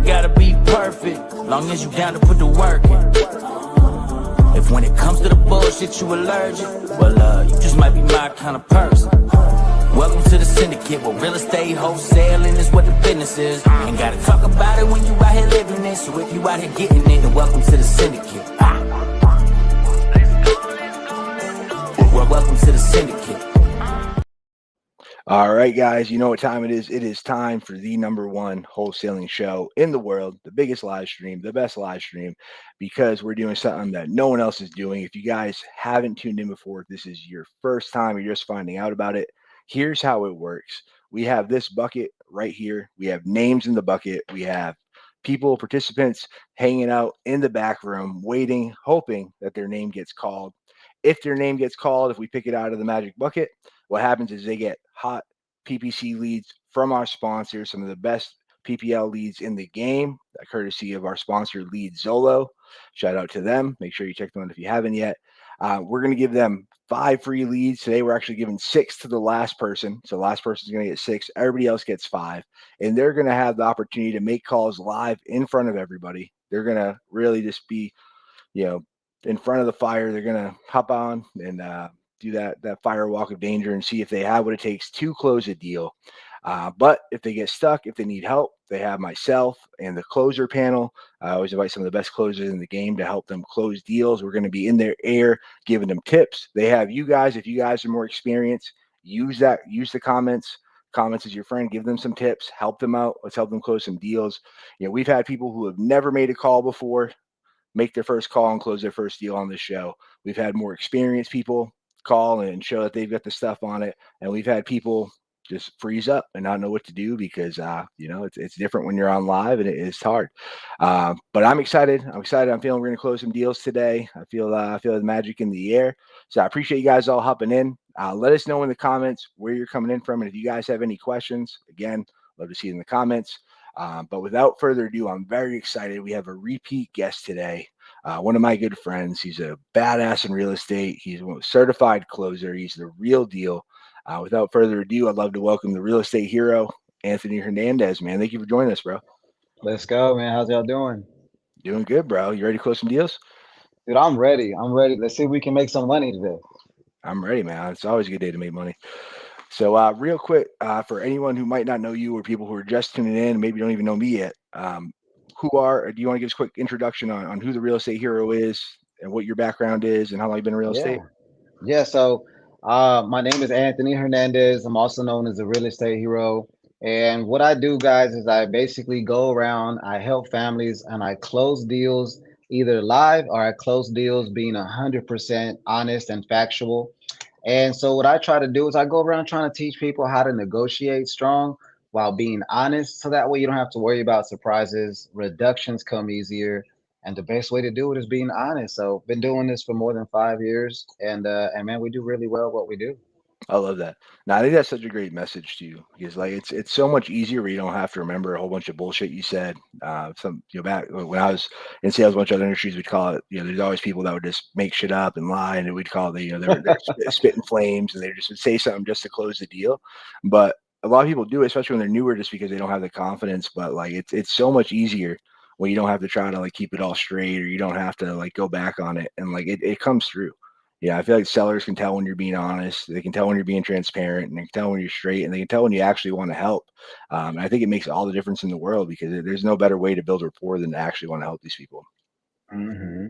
ain't gotta be perfect, long as you down to put the work in. If when it comes to the bullshit you allergic, well, you just might be my kind of person. Welcome to the syndicate, where real estate wholesaling is what the business is. Ain't gotta talk about it when you out here living it. So if you out here getting it, then welcome to the syndicate. Welcome to the syndicate. All right, guys, you know what time it is. It is time for the #1 wholesaling show in the world, the biggest live stream, the best live stream, because we're doing something that no one else is doing. If you guys haven't tuned in before, this is your first time, you're just finding out about it. Here's how it works. We have this bucket right here. We have names in the bucket. We have people, participants hanging out in the back room, waiting, hoping that their name gets called. If their name gets called, if we pick it out of the magic bucket, what happens is they get hot PPC leads from our sponsors, some of the best PPL leads in the game, courtesy of our sponsor, Lead Zolo. Shout out to them. Make sure you check them out if you haven't yet. We're going to give them 5 free leads. Today, we're actually giving 6 to the last person. So the last person is going to get 6. Everybody else gets 5. And they're going to have the opportunity to make calls live in front of everybody. They're going to really just be, in front of the fire. They're going to hop on and do that fire walk of danger and see if they have what it takes to close a deal. But if they get stuck, if they need help, they have myself and the closer panel. I always invite some of the best closers in the game to help them close deals. We're going to be in their ear, giving them tips. They have you guys. If you guys are more experienced, use the comments. Comments is your friend. Give them some tips. Help them out. Let's help them close some deals. We've had people who have never made a call before make their first call and close their first deal on this show. We've had more experienced people call and show that they've got the stuff on it. And we've had people just freeze up and not know what to do because, it's different when you're on live and it's hard. But I'm excited. I'm feeling we're going to close some deals today. I feel the magic in the air. So I appreciate you guys all hopping in. Let us know in the comments where you're coming in from. And if you guys have any questions, again, love to see it in the comments. But without further ado, I'm very excited. We have a repeat guest today. One of my good friends. He's a badass in real estate. He's a certified closer. He's the real deal. Without further ado, I'd love to welcome the real estate hero, Anthony Hernandez, man. Thank you for joining us, bro. Let's go, man. How's y'all doing? Doing good, bro. You ready to close some deals? Dude, I'm ready. I'm ready. Let's see if we can make some money today. I'm ready, man. It's always a good day to make money. So real quick, for anyone who might not know you or people who are just tuning in, maybe don't even know me yet, do you want to give us a quick introduction on who the real estate hero is and what your background is and how long you've been in real estate? Yeah. So my name is Anthony Hernandez. I'm also known as the real estate hero. And what I do, guys, is I basically go around, I help families, and I close deals either live or I close deals being 100% honest and factual. And so what I try to do is I go around trying to teach people how to negotiate strong while being honest. So that way you don't have to worry about surprises. Reductions come easier. And the best way to do it is being honest. So been doing this for more than 5 years. And man, we do really well what we do. I love that. Now, I think that's such a great message to you because, like, it's so much easier where you don't have to remember a whole bunch of bullshit you said. Back when I was in sales, a bunch of other industries, we'd call it, there's always people that would just make shit up and lie, and we'd call it, they're spitting flames, and they just would say something just to close the deal. But a lot of people do, especially when they're newer, just because they don't have the confidence. But like, it's so much easier when you don't have to try to like keep it all straight, or you don't have to like go back on it, and like it comes through. Yeah, I feel like sellers can tell when you're being honest. They can tell when you're being transparent, and they can tell when you're straight, and they can tell when you actually want to help. And I think it makes all the difference in the world because there's no better way to build rapport than to actually want to help these people. Mm-hmm.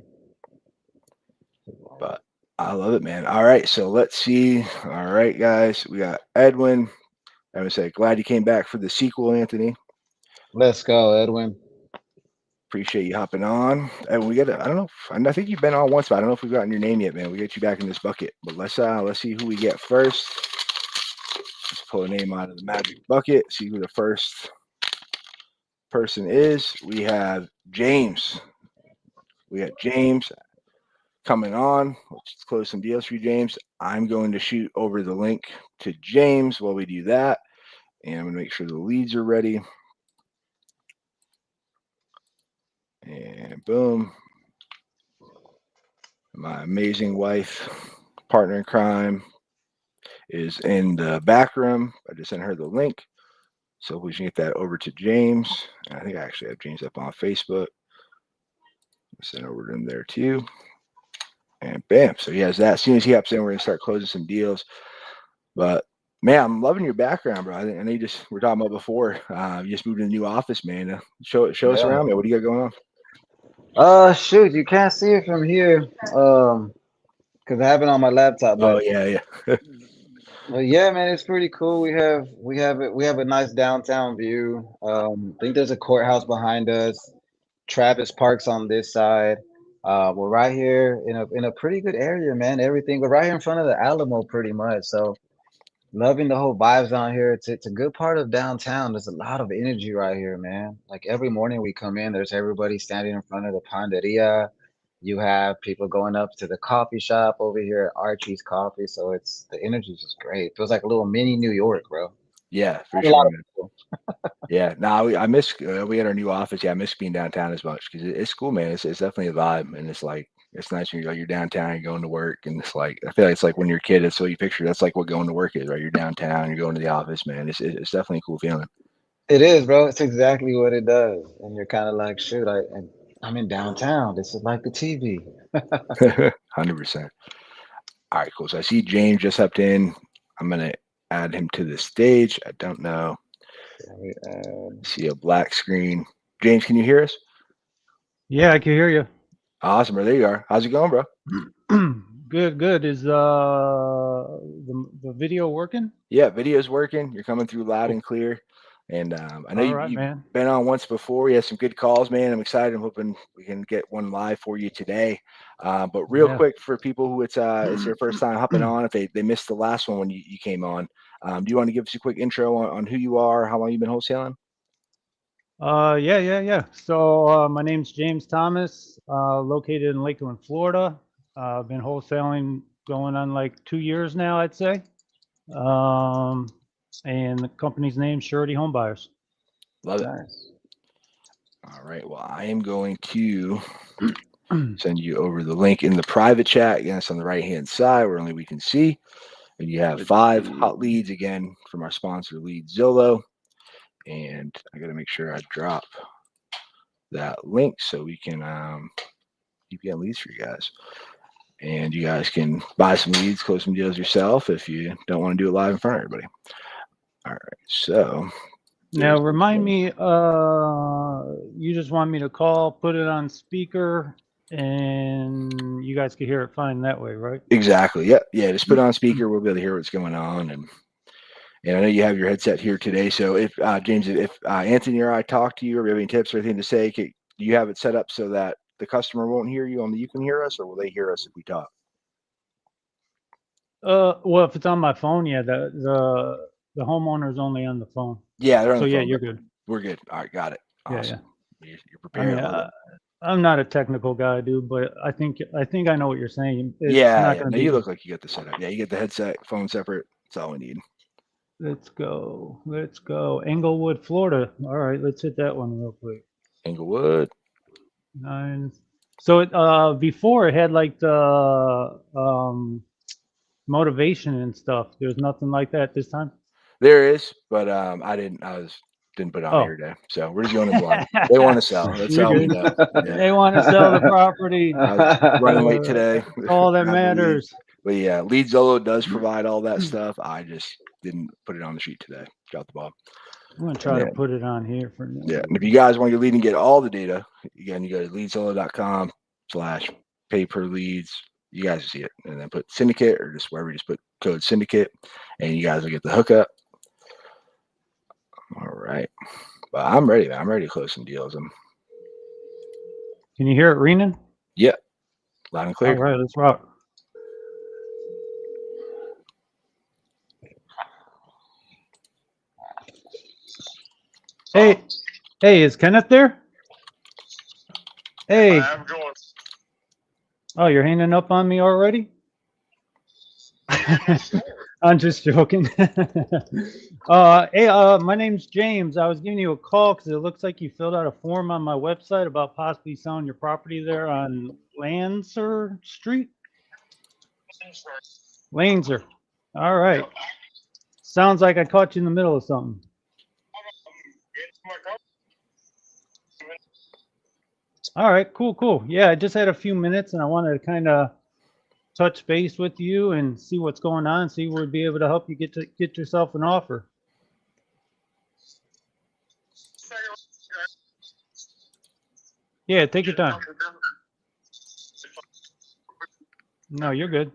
But I love it, man. All right, so let's see. All right, guys, we got Edwin. I would say glad you came back for the sequel, Anthony. Let's go, Edwin. Appreciate you hopping on. And we got I don't know. I think you've been on once, but I don't know if we've gotten your name yet, man. We get you back in this bucket. But let's see who we get first. Let's pull a name out of the magic bucket. See who the first person is. We have James. We got James coming on. Let's close some deals for you, James. I'm going to shoot over the link to James while we do that. And I'm going to make sure the leads are ready. And boom. My amazing wife, partner in crime, is in the back room. I just sent her the link. So we should get that over to James. I think I actually have James up on Facebook. Send over to him there too. And bam. So he has that. As soon as he hops in, we're going to start closing some deals. But man, I'm loving your background, bro. I know you just we're talking about before. You just moved to a new office, man. Show us Yeah. around, man. What do you got going on? Shoot, you can't see it from here. Because I have it on my laptop, Oh but yeah. yeah, man, it's pretty cool. We have a nice downtown view. I think there's a courthouse behind us. Travis Park's on this side. We're right here in a pretty good area, man. Everything. We're right here in front of the Alamo, pretty much. So loving the whole vibes down here. It's a good part of downtown. There's a lot of energy right here, man. Like every morning we come in, there's everybody standing in front of the Panderia. You have people going up to the coffee shop over here at Archie's Coffee. So it's the energy is just great. It feels like a little mini New York, bro. Yeah, for A lot sure, of man. people. Yeah, no, I miss we had our new office. Yeah, I miss being downtown as much because it's cool, man. It's definitely a vibe, and it's like it's nice when you're downtown, you're going to work, and it's like I feel like it's like when you're a kid, that's what you picture. That's like what going to work is, right? You're downtown, you're going to the office, man. It's definitely a cool feeling. It is, bro. It's exactly what it does. And you're kind of like, shoot, I'm in downtown. This is like the TV. 100%. All right, cool. So I see James just hopped in. I'm gonna add him to the stage. I don't know. See a black screen. James, can you hear us? Yeah, I can hear you. Awesome, bro. There you are. How's it going, bro? Good. Is the video working? Yeah, video's working. You're coming through loud and clear. And I know All right, you've man. been on once before. We had some good calls, man. I'm excited. I'm hoping we can get one live for you today. But real Yeah. quick for people who it's their first time hopping on, if they missed the last one when you came on, do you want to give us a quick intro on who you are, how long you've been wholesaling? Yeah. So my name's James Thomas, located in Lakeland, Florida. I've been wholesaling going on like 2 years now, I'd say. And the company's name, Surety Home Buyers. Love it. Nice. All right. Well, I am going to send you over the link in the private chat. Again, it's on the right-hand side where only we can see. And you have 5 hot leads again from our sponsor, Lead Zillow. And I got to make sure I drop that link so we can keep getting leads for you guys. And you guys can buy some leads, close some deals yourself if you don't want to do it live in front of everybody. All right. So now remind me, you just want me to call, put it on speaker, and you guys can hear it fine that way, right? exactly. Yeah. Just put it on speaker. We'll be able to hear what's going on. And I know you have your headset here today. So if James, if Anthony or I talk to you or we have any tips or anything to say, do you have it set up so that the customer won't hear you you can hear us, or will they hear us if we talk? Well, if it's on my phone, yeah, the homeowner's only on the phone. Yeah, they're on So the yeah, phone. you're good. We're good. All right, got it. Awesome. You're I prepared. mean, I'm not a technical guy, dude, but I think I know what you're saying. It's yeah. not gonna be. You look like you got the setup. Yeah, you get the headset, phone separate. That's all we need. Let's go. Englewood, Florida. All right, let's hit that one real quick. Englewood. 9. So it before it had like the motivation and stuff. There's nothing like that this time. There is, but I didn't put it on here today. So we're just going in blind. They want to sell. That's You're all we good. know. Yeah. They want to sell the property. I was running late today. All that Grab the leads. matters. But yeah, Lead Zillow does provide all that stuff. I just didn't put it on the sheet today. Drop the ball. I'm gonna try to put it on here for now. Yeah, and if you guys want your lead and get all the data, again, you go to leadzillow.com/pay per leads. You guys see it, and then put syndicate or just wherever you just put code syndicate, and you guys will get the hookup. All right, but I'm ready. Man. I'm ready to close some deals. Can you hear it ringing? Yeah, loud and clear. All right, let's rock. Hey, is Kenneth there? Hey. I'm going. Oh, you're hanging up on me already? I'm just joking. Hey, my name's James. I was giving you a call because it looks like you filled out a form on my website about possibly selling your property there on Lancer Street. Lancer. All right. Sounds like I caught you in the middle of something. All right, cool. Yeah, I just had a few minutes and I wanted to kind of touch base with you and see what's going on, see where we'd be able to help you get yourself an offer. Yeah, take your time. No, you're good.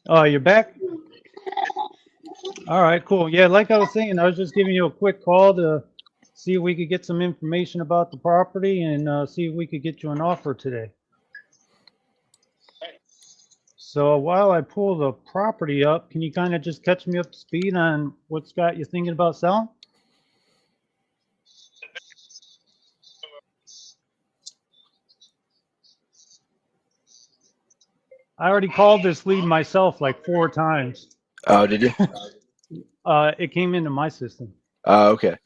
Oh, you're back? All right, cool. Yeah, like I was saying, I was just giving you a quick call to see if we could get some information about the property and see if we could get you an offer today. So while I pull the property up, can you kind of just catch me up to speed on what's got you thinking about selling? I already called this lead myself like 4 times. Oh, did you? It came into my system. Oh, okay.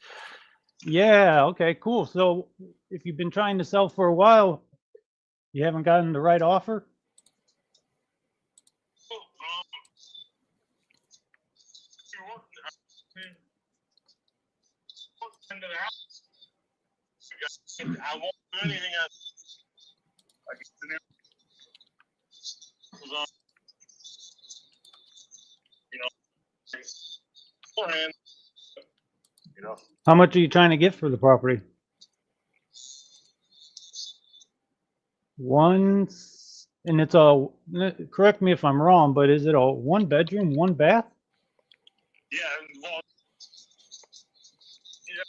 Yeah, okay, cool. So if you've been trying to sell for a while, you haven't gotten the right offer? I won't do anything else. Beforehand, How much are you trying to get for the property? And it's a, correct me if I'm wrong, but is it a 1-bedroom, 1 bath? yeah, well, yeah.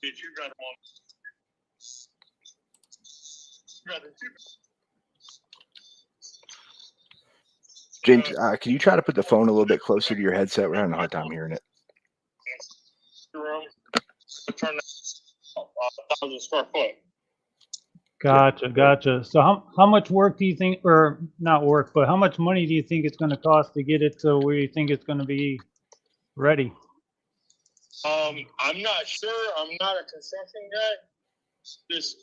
If you got one, you got it. James, can you try to put the phone a little bit closer to your headset? We're having a hard time hearing it. Room, turn 1,000 square foot. Gotcha. So how much work do you think, or not work, but how much money do you think it's going to cost to get it to where you think it's going to be ready? I'm not sure. I'm not a construction guy. Just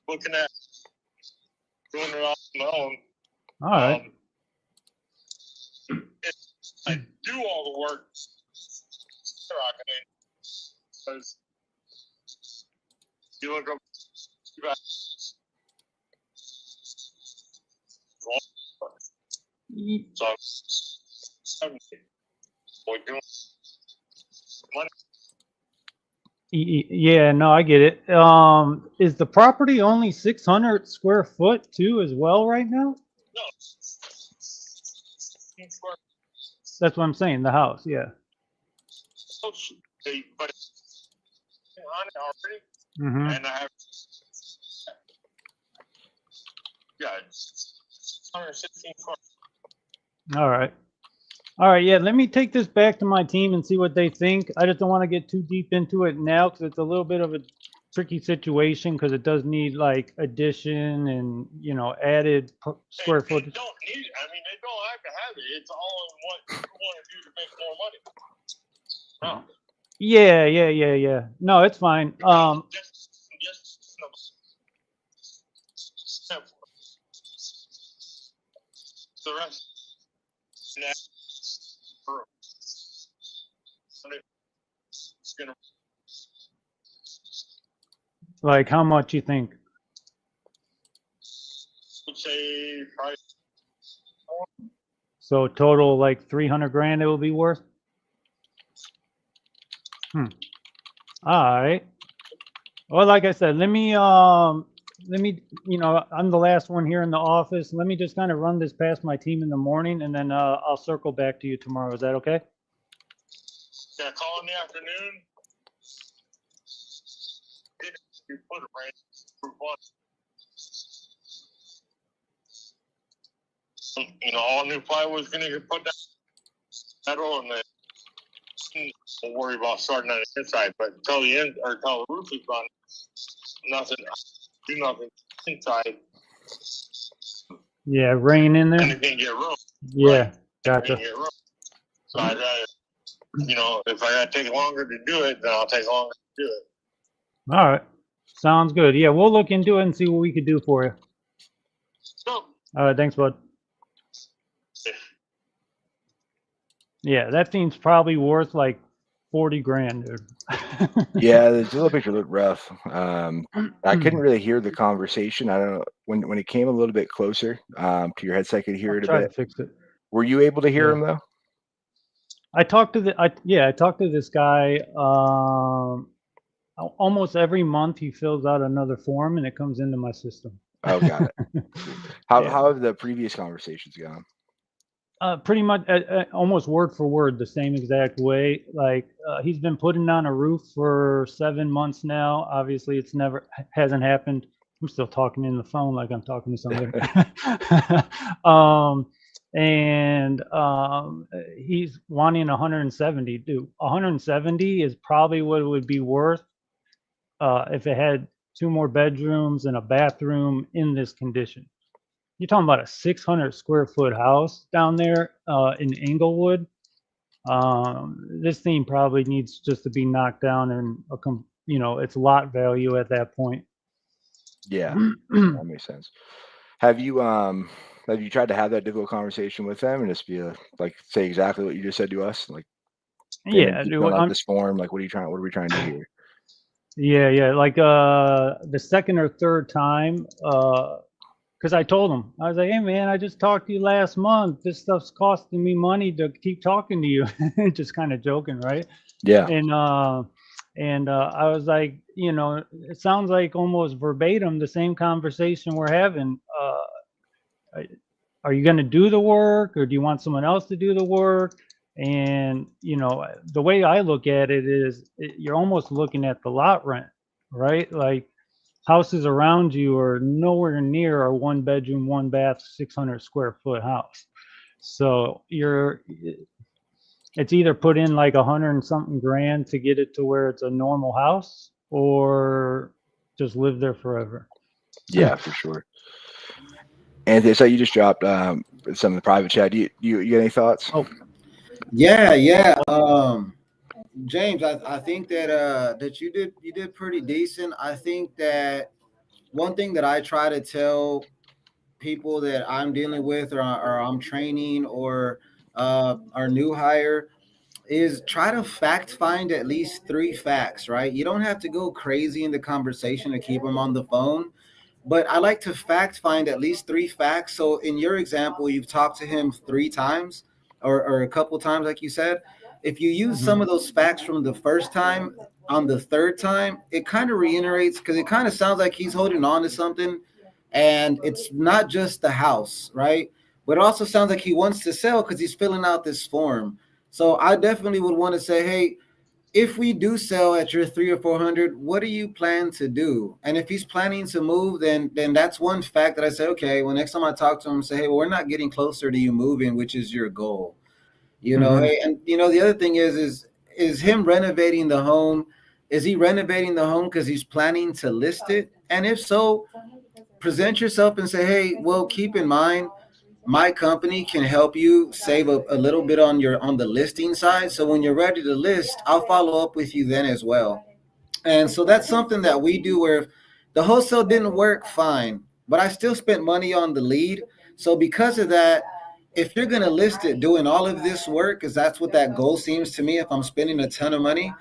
looking at doing it on my own. All right. I do all the work. Because you look up. So we're doing money. Yeah, no, I get it. Is the property only 600 square foot too as well right now? No. That's what I'm saying, the house, yeah. But on it already, Mm-hmm. and I have, yeah, it's 116 foot. All right, yeah, let me take this back to my team and see what they think. I just don't want to get too deep into it now because it's a little bit of a tricky situation because it does need like addition and, you know, added square footage. They don't need it. I mean, they don't have to have it. It's all in what you want to do to make more money. No. Yeah. No, it's fine. The rest. Like how much you think? Would say probably. So total like 300 grand it will be worth? All right. Well, like I said, let me, you know, I'm the last one here in the office. Let me just kind of run this past my team in the morning and then I'll circle back to you tomorrow. Is that okay? Yeah, call in the afternoon. You put it right for one. You know, all new plywood's gonna get put down. Metal and then we'll worry about starting on the inside, but until the end or until the roof is done, nothing inside. Yeah, rain in and there. you can't get room. Yeah, Right. gotcha. You can't get room. So I'd rather, you know, if I gotta take longer to do it, then I'll take longer to do it. All right, sounds good. Yeah, we'll look into it and see what we could do for you. So, All right, thanks, bud. Yeah, that thing's probably worth like 40 grand, dude. Yeah, the Zillow picture looked rough. I couldn't really hear the conversation. I don't know when it came a little bit closer to your headset, I could hear I'll it a try to bit. fix it. Were you able to hear Yeah. him though? I talked to I talked to this guy almost every month. He fills out another form and it comes into my system. Oh, got it. How Yeah. how have the previous conversations gone? Pretty much almost word for word the same exact way. Like he's been putting on a roof for 7 months now. Obviously, it's never hasn't happened. I'm still talking in the phone like I'm talking to somebody. He's wanting 170. Dude, 170 is probably what it would be worth if it had 2 more bedrooms and a bathroom in this condition. You're talking about a 600 square foot house down there in Inglewood. This thing probably needs just to be knocked down and its lot value at that point. Yeah, that makes sense. Have you tried to have that difficult conversation with them and just be like say exactly what you just said to us? Like, Yeah, keep dude, filling out this form. Like, what are we trying to do here? yeah. Like the second or third time, because I told him, I was like, hey man, I just talked to you last month. This stuff's costing me money to keep talking to you. Just kind of joking, right? Yeah. And I was like, it sounds like almost verbatim the same conversation we're having. Are you going to do the work, or do you want someone else to do the work? And the way I look at it is, you're almost looking at the lot rent, right? Like houses around you are nowhere near a 1 bedroom, 1 bath, 600 square foot house. So it's either put in like 100 and something grand to get it to where it's a normal house, or just live there forever. Yeah, for sure. And so you just dropped some of the private chat. Do you get any thoughts? Oh, Yeah. James, I think that you did pretty decent. I think that one thing that I try to tell people that I'm dealing with or I'm training or our new hire is try to fact find at least 3 facts, right? You don't have to go crazy in the conversation to keep them on the phone, but I like to fact find at least 3 facts. So in your example, you've talked to him 3 times or a couple times, like you said. If you use some of those facts from the first time on the third time, it kind of reiterates because it kind of sounds like he's holding on to something, and it's not just the house, right? But it also sounds like he wants to sell because he's filling out this form. So I definitely would want to say, hey, if we do sell at your 300 or 400, what do you plan to do? And if he's planning to move, then that's one fact that I say, okay, well, next time I talk to him, say, hey, well, we're not getting closer to you moving, which is your goal. Hey, and the other thing is him renovating the home. Is he renovating the home because he's planning to list it? And if so, present yourself and say, hey, well, keep in mind, my company can help you save a little bit on the listing side. So when you're ready to list, I'll follow up with you then as well. And so that's something that we do where if the wholesale didn't work, fine, but I still spent money on the lead. So because of that, if you're going to list it doing all of this work, because that's what that goal seems to me, if I'm spending a ton of money,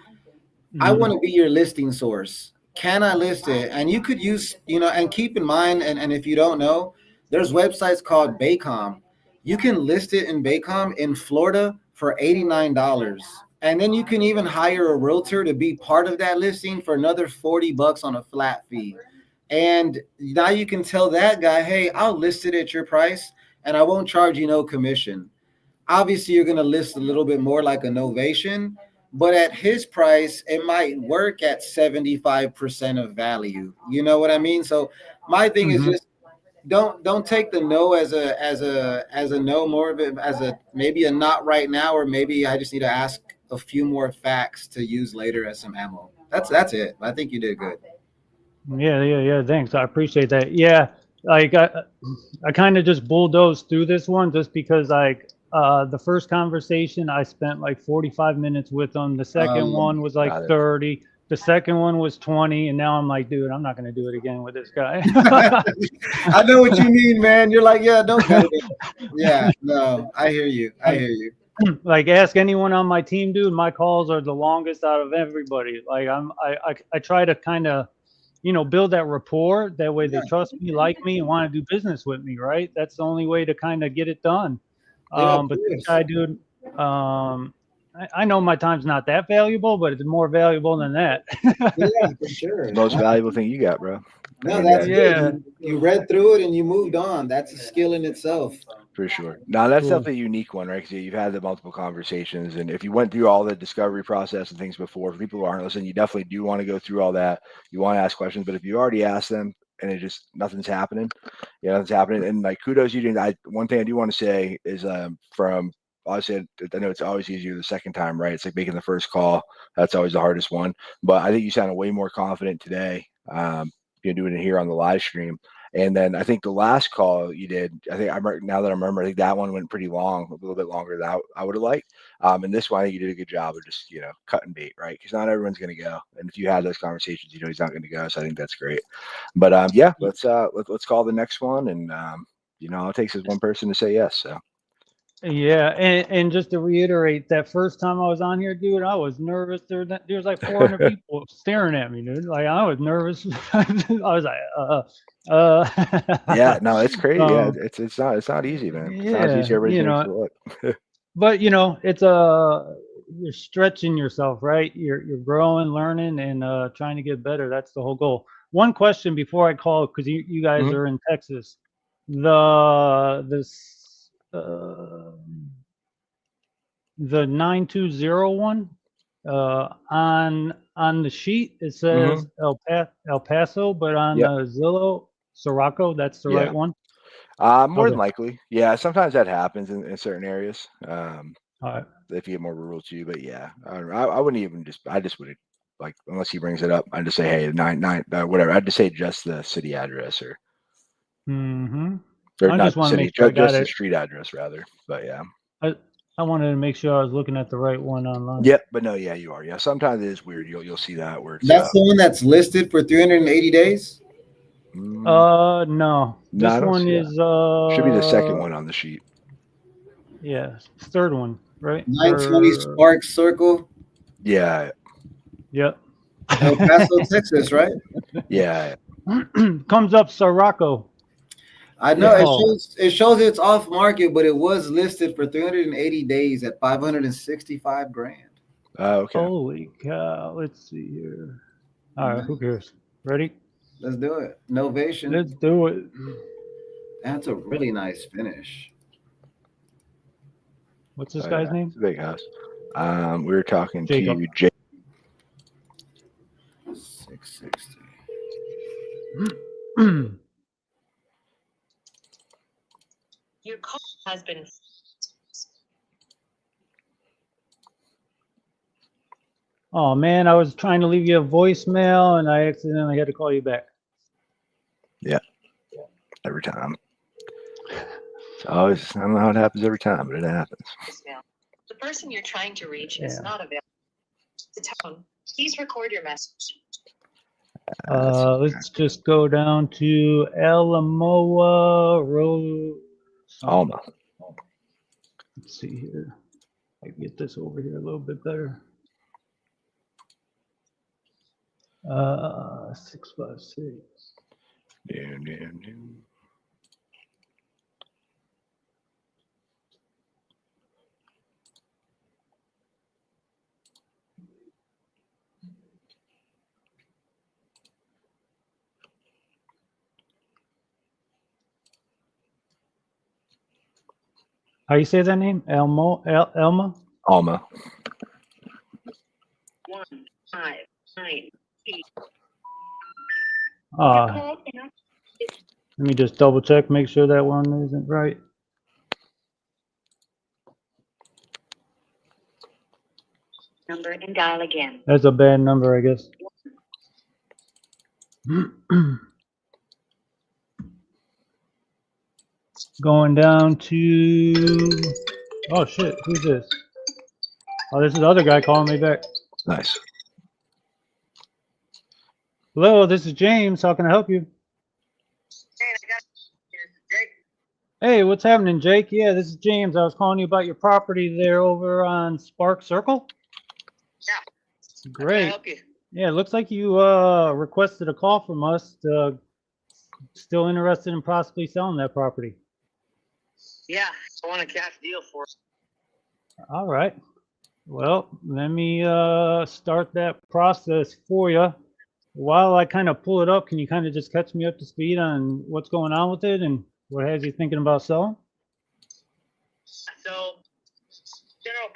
I want to be your listing source. Can I list it? And you could use, and keep in mind, and if you don't know, there's websites called Baycom. You can list it in Baycom in Florida for $89. And then you can even hire a realtor to be part of that listing for another $40 on a flat fee. And now you can tell that guy, hey, I'll list it at your price and I won't charge you no commission. Obviously, you're going to list a little bit more like a novation, but at his price, it might work at 75% of value. You know what I mean? So my thing is just don't take the no as a no, more of it as a maybe a not right now, or maybe I just need to ask a few more facts to use later as some ammo. That's it. I think you did good. Yeah. Thanks. I appreciate that. Yeah. like I kind of just bulldozed through this one just because like the first conversation I spent like 45 minutes with them. The second one was like Got it. 30. The second one was 20, and now I'm like, dude, I'm not gonna do it again with this guy. I know what you mean, man. You're like, yeah, don't cut it. Yeah, no, I hear you. I hear you. Like ask anyone on my team, dude. My calls are the longest out of everybody. Like I try to kind of, you know, build that rapport. That way they trust me, like me, and want to do business with me. Right? That's the only way to kind of get it done. Yeah, of But this course. guy, dude, I know my time's not that valuable, but it's more valuable than that. Yeah, for sure. Most valuable thing you got, bro. No, And, that's Yeah. good. You read through it and you moved on. That's a skill in itself. for sure. Now that's Cool. definitely a unique one, right? Because you've had the multiple conversations, and if you went through all the discovery process and things before, for people who aren't listening, you definitely do want to go through all that. You want to ask questions, but if you already asked them and it just nothing's happening, nothing's happening. And like kudos you did. One thing I do want to say is from obviously I know it's always easier the second time, right? It's like making the first call. That's always the hardest one. But I think you sounded way more confident today. Doing it here on the live stream. And then I think the last call you did, I think now that I remember, I think that one went pretty long, a little bit longer than I would have liked. And this one, I think you did a good job of just, cutting bait, right? Because not everyone's going to go. And if you had those conversations, he's not going to go. So I think that's great. But yeah, let's call the next one. And, all it takes is one person to say yes. So. Yeah, and just to reiterate, that first time I was on here, dude, I was nervous. There was like 400 people staring at me, dude. Like I was nervous. I was like, Yeah, no, it's crazy. Yeah, it's not easy, man. It's not as yeah, easy everybody thinks it look. but it's you're stretching yourself, right? You're growing, learning, and trying to get better. That's the whole goal. One question before I call, because you guys are in Texas, the 9201 on the sheet it says El Paso, but on Yep. Zillow, Sirocco. That's the right one. More than likely, yeah. Sometimes that happens in certain areas. All right. If you get more rural too, but yeah, I wouldn't even I just wouldn't like unless he brings it up. I'd just say, hey, 99 whatever. I'd just say just the city address or. Or I not just want to city, make sure I got just the it. street address rather. But yeah. I wanted to make sure I was looking at the right one online. Yep, but no, yeah, you are. Yeah, sometimes it is weird. You'll see that where it's, That's the one that's listed for 380 days. No. This one is should be the second one on the sheet. Yeah, third one, right? 920 Sparks Circle. Yeah. Yep. El Paso, Texas, right? Yeah. Comes up Sirocco. I know it shows it's off market, but it was listed for 380 days at 565 grand. Okay. Holy cow! Let's see here. All right, who cares? Ready? Let's do it. Novation. Let's do it. That's a really nice finish. What's this guy's name? It's a big house. We were talking Jacob. to Jake. 660. Your call has been. Oh man, I was trying to leave you a voicemail and I accidentally had to call you back. Yeah. Every time. I don't know how it happens every time, but it happens. The person you're trying to reach is not available. The tone. Please record your message. Let's just go down to Alamoa Road. Alma. Let's see here. I can get this over here a little bit better. 656. How you say that name? Elma? Alma. 159. Let me just double check, make sure that one isn't right. Number and dial again. That's a bad number, I guess. Going down to, oh shit, who's this? Oh, this is the other guy calling me back. Nice. Hello, this is James. How can I help you? Hey, what's happening, Jake? Yeah, this is James. I was calling you about your property there over on Spark Circle. Yeah. Great. How can I help you? Yeah, it looks like you requested a call from us. Still interested in possibly selling that property. Yeah, I want a cash deal for it. All right. Well, let me start that process for you. While I kind of pull it up, can you kind of just catch me up to speed on what's going on with it and what has you thinking about selling? So, General,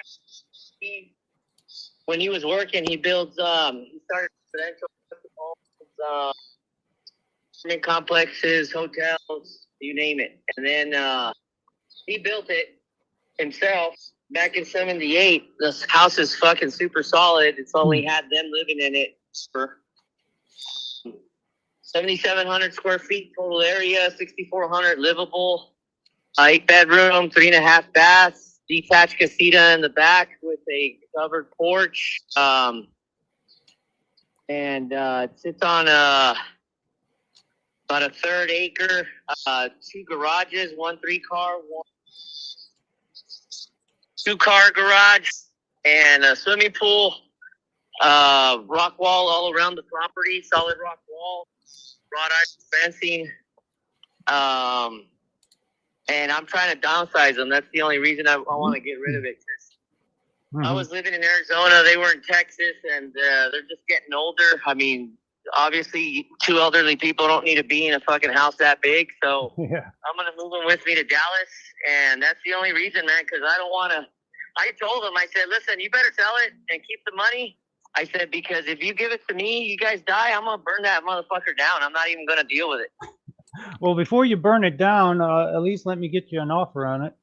when he was working, he builds, he started residential homes, apartment complexes, hotels, you name it. And then he built it himself back in '78. This house is fucking super solid. It's only had them living in it for 7,700 square feet total area, 6,400 livable, 8-bedroom, 3.5 baths, detached casita in the back with a covered porch. It sits on about a 1/3 acre, 2 garages, 1 3-car, 1 2-car garage, and a swimming pool. Rock wall all around the property, solid rock wall, wrought iron fencing. And I'm trying to downsize them. That's the only reason I want to get rid of it. I was living in Arizona. They were in Texas, and they're just getting older. I mean, obviously, 2 elderly people don't need to be in a fucking house that big. So Yeah. I'm going to move them with me to Dallas. And that's the only reason, man, because I don't want to. I told them, I said, listen, you better sell it and keep the money. I said, because if you give it to me, you guys die, I'm going to burn that motherfucker down. I'm not even going to deal with it. Well, before you burn it down, at least let me get you an offer on it.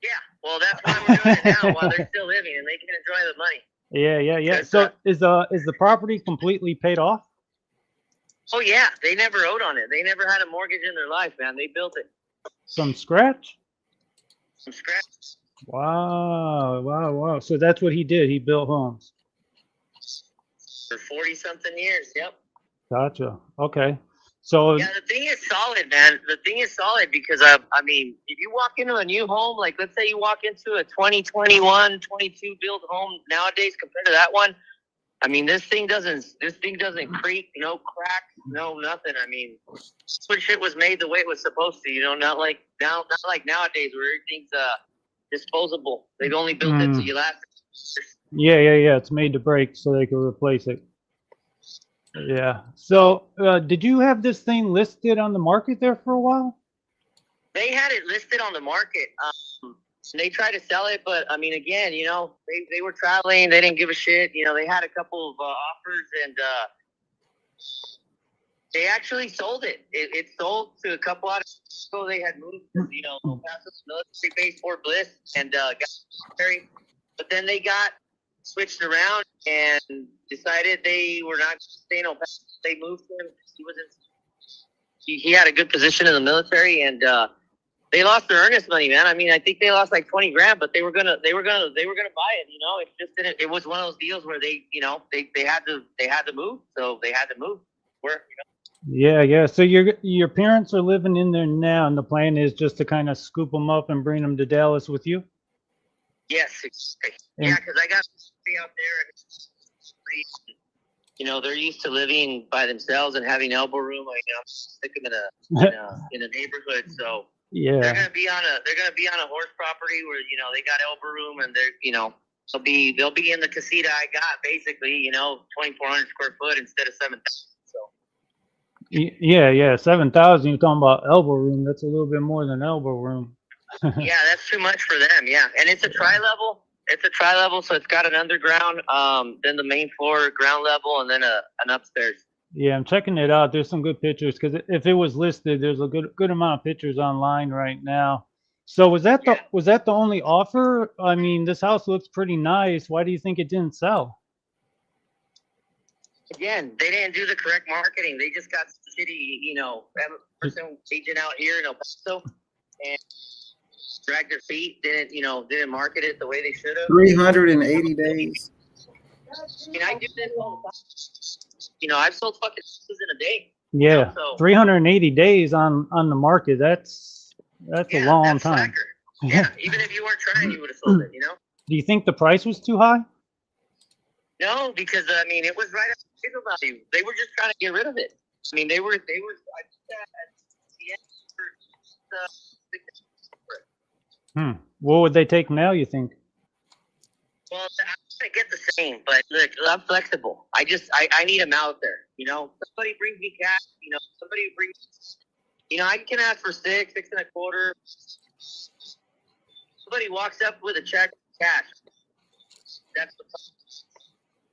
Yeah, well, that's why we're doing it now while they're still living and they can enjoy the money. Yeah. So is the property completely paid off? Oh, yeah. They never owed on it. They never had a mortgage in their life, man. They built it. From scratch? From scratch. Wow. So that's what he did. He built homes. For 40-something years, yep. Gotcha. Okay. So yeah, the thing is solid, man. The thing is solid because, I mean, if you walk into a new home, like let's say you walk into a 2021, 22 build home nowadays compared to that one, I mean, this thing doesn't creak, no cracks, no nothing. I mean, this shit was made the way it was supposed to, you know, not like nowadays where everything's disposable. They've only built it so you last. Yeah. It's made to break so they can replace it. Yeah. So, did you have this thing listed on the market there for a while? They had it listed on the market. They tried to sell it, but I mean, again, you know, they were traveling. They didn't give a shit. You know, they had a couple of offers, and they actually sold it. It sold to a couple out of so they had moved to, you know, El Paso military base Fort Bliss and got married. But then they got switched around and decided they were not staying in El Paso. They moved him. He had a good position in the military, and they lost their earnest money, man. I mean, I think they lost like 20 grand, but they were gonna buy it. You know, it just didn't. It was one of those deals where they, you know, they had to move, so they had to move. Where, you know. Yeah. So your parents are living in there now, and the plan is just to kind of scoop them up and bring them to Dallas with you. Yes, exactly. Yeah, because I got out there, and you know, they're used to living by themselves and having elbow room. Like, you know, I'm stick them in a neighborhood, so yeah, they're gonna be on a horse property where, you know, they got elbow room, and they're, you know, they'll be in the casita I got, basically, you know, 2,400 square foot instead of 7,000. So yeah, 7,000. You're talking about elbow room. That's a little bit more than elbow room. yeah, that's too much for them. Yeah, and it's a tri-level. It's a tri-level, so it's got an underground, then the main floor, ground level, and then an upstairs. Yeah, I'm checking it out. There's some good pictures because if it was listed, there's a good amount of pictures online right now. So was that the only offer? I mean, this house looks pretty nice. Why do you think it didn't sell? Again, they didn't do the correct marketing. They just got shitty, you know, person agent out here in El Paso. and dragged their feet, didn't market it the way they should have. 380 days. I mean, I do this all the time. I've sold fucking houses in a day. Yeah, So 380 days on the market. That's a long that's time. slacker. Yeah, even if you weren't trying, you would have sold it. Do you think the price was too high? No, because I mean, it was right at the value. They were just trying to get rid of it. I mean, they were. I think that at the end. What would they take now, you think? Well, I'm gonna get the same, but look, I'm flexible. I need them out there. Somebody brings me cash. Somebody brings. I can ask for 6 and a quarter. Somebody walks up with a check, cash. That's the.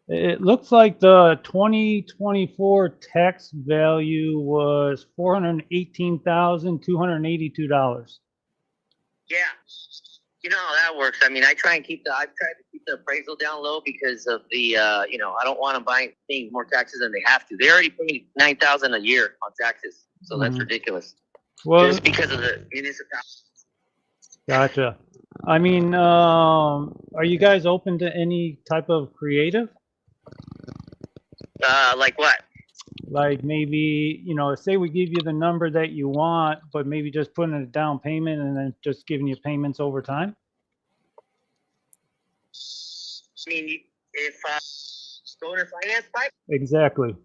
It looks like the 2024 tax value was $418,282. Yeah. You know how that works. I mean, I try to keep the appraisal down low because of the, I don't want them paying more taxes than they have to. They already pay $9,000 a year on taxes, so that's ridiculous. Well, just because of the municipality. Gotcha. I mean, are you guys open to any type of creative? Like what? Like maybe, say we give you the number that you want, but maybe just putting a down payment and then just giving you payments over time? I mean, if owner finance type? Exactly.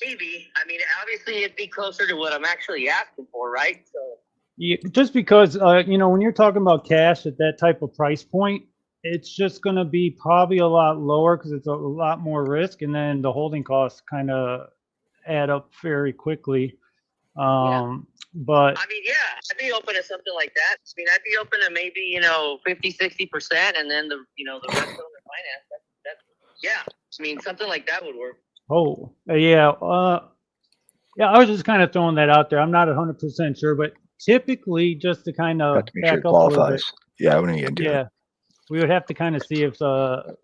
Maybe. I mean, obviously it'd be closer to what I'm actually asking for, right? So. Yeah, just because, when you're talking about cash at that type of price point, it's just going to be probably a lot lower because it's a lot more risk, and then the holding costs kind of add up very quickly. But I mean, yeah, I'd be open to something like that. I mean, I'd be open to maybe 50-60%, and then the rest of the finance. That's yeah. I mean, something like that would work. Oh, yeah. Yeah, I was just kind of throwing that out there. I'm not 100% sure, but typically, just to kind of back up a little bit. Yeah, I wouldn't get into it. We would have to kind of see if the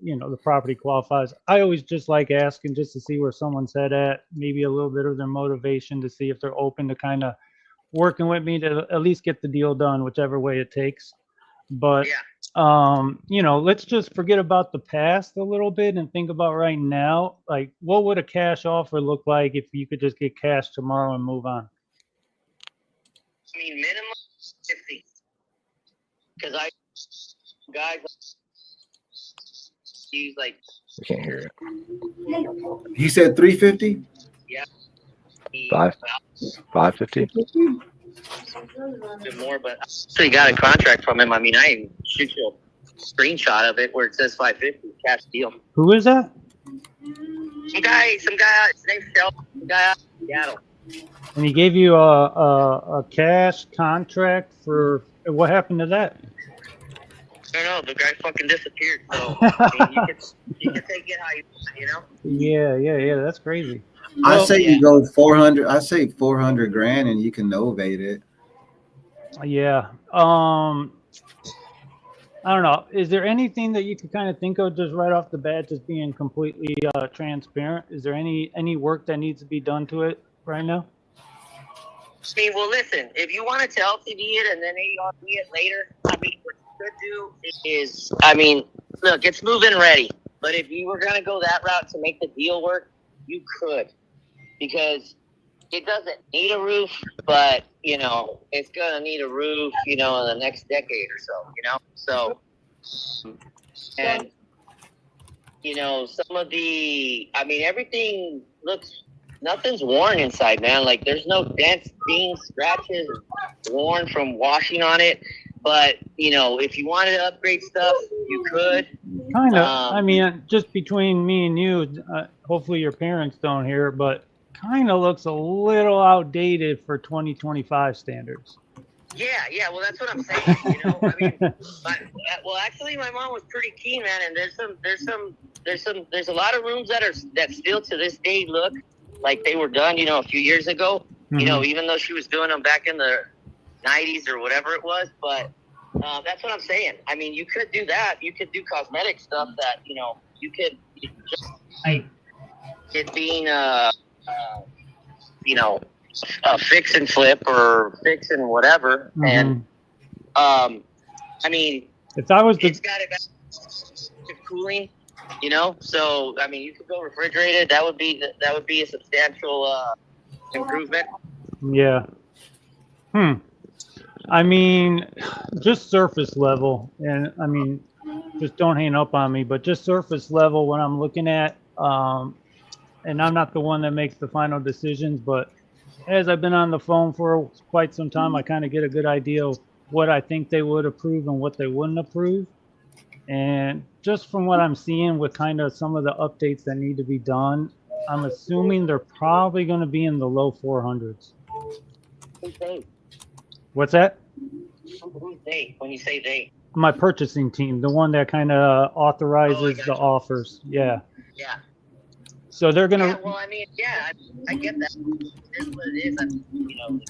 property qualifies. I always just like asking just to see where someone's head at, maybe a little bit of their motivation to see if they're open to kind of working with me to at least get the deal done, whichever way it takes. But let's just forget about the past a little bit and think about right now. Like, what would a cash offer look like if you could just get cash tomorrow and move on? I mean, minimum 50. Because guys, he's like. I can't hear you. He said 350. Yeah. 550. A bit more, but I got a contract from him. I mean, I shoot you a screenshot of it where it says 550 cash deal. Who is that? Some guy. His name's Sheldon. Some guy out in Seattle. And he gave you a cash contract for what happened to that? I don't know. The guy fucking disappeared. So I mean, you can take it how you want, Yeah. That's crazy. I say you go 400. I say 400 grand, and you can novate it. Yeah. I don't know. Is there anything that you could kind of think of just right off the bat, just being completely transparent? Is there any work that needs to be done to it right now? I mean, well, listen. If you want to LTD it and then ARV it later, I mean, what you could do is, look, it's move-in ready. But if you were gonna go that route to make the deal work, you could, because it doesn't need a roof, but it's gonna need a roof, in the next decade or so, So, and some of the, everything looks, nothing's worn inside, man. Like, there's no dents, dings, scratches, worn from washing on it. But if you wanted to upgrade stuff, you could. Kind of. Just between me and you, hopefully your parents don't hear, but kind of looks a little outdated for 2025 standards. Yeah. Well, that's what I'm saying. Well, actually, my mom was pretty keen, man. And there's a lot of rooms that still to this day look like they were done, a few years ago. Mm-hmm. Even though she was doing them back in the 90s or whatever it was, but that's what I'm saying. I mean, you could do that. You could do cosmetic stuff that you could just like it being fix and flip or fix and whatever. Mhm. And I mean, If I was it's got cooling, you know. So I mean, you could go refrigerated. That would be a substantial improvement. yeah. I mean, just surface level, and I mean, just don't hang up on me, but just surface level, what I'm looking at, and I'm not the one that makes the final decisions, but as I've been on the phone for quite some time, I kind of get a good idea of what I think they would approve and what they wouldn't approve. And just from what I'm seeing with kind of some of the updates that need to be done, I'm assuming they're probably going to be in the low 400s. What's that? Who's they? When you say they, My purchasing team, the one that kind of authorizes the offers. Yeah. yeah. So they're going to. Yeah, well, I mean, yeah, I get that. It is what it is. I mean, you know,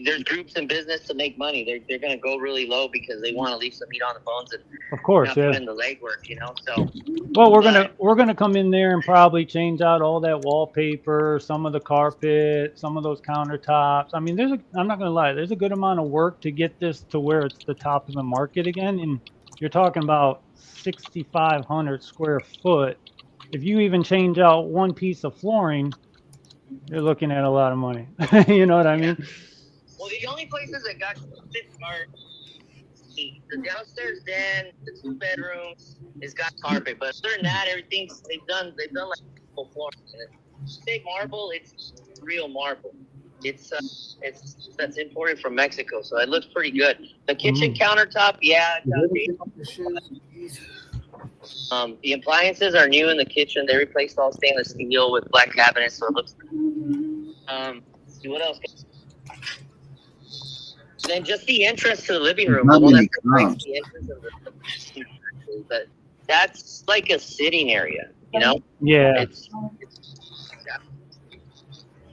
there's groups in business to make money. They're going to go really low because they want to leave some meat on the bones and Of course, put yeah. in the legwork, you know. So Well, we're gonna come in there and probably change out all that wallpaper, some of the carpet, some of those countertops. I mean, I'm not gonna lie, there's a good amount of work to get this to where it's the top of the market again. And you're talking about 6,500 square foot. If you even change out one piece of flooring, you're looking at a lot of money. You know what I mean? well, the only places that got fit are the downstairs den, the 2 bedrooms, it's got carpet. But other than that, everything's they've done like full flooring. It's big marble. It's real marble. It's that's imported from Mexico, so it looks pretty good. The kitchen countertop, yeah. The appliances are new in the kitchen. They replaced all stainless steel with black cabinets, so it looks good. See what else? Then just the entrance to the living room. Not Well, many that's the entrance of the but that's like a sitting area, you know? Yeah. It's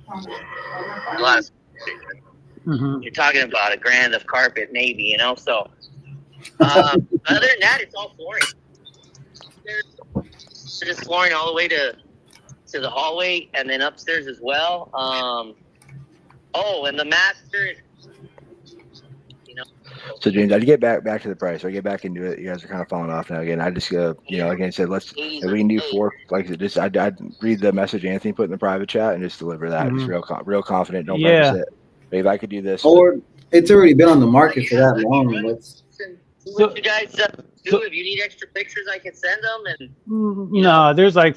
a lot of you're talking about $1,000 of carpet, maybe, you know? So, other than that, it's all flooring. They're just flooring all the way to the hallway and then upstairs as well. And the master, you know. So James, I'd get back to the price. I get back into it. You guys are kind of falling off now. Again, I just like I said, if we can do 4. Like I said, just I'd read the message Anthony put in the private chat and just deliver that. Just real confident. Don't preface it. But if I could do this, Or it's already been on the market for that long. What you guys do? If you need extra pictures, I can send them. And No, there's like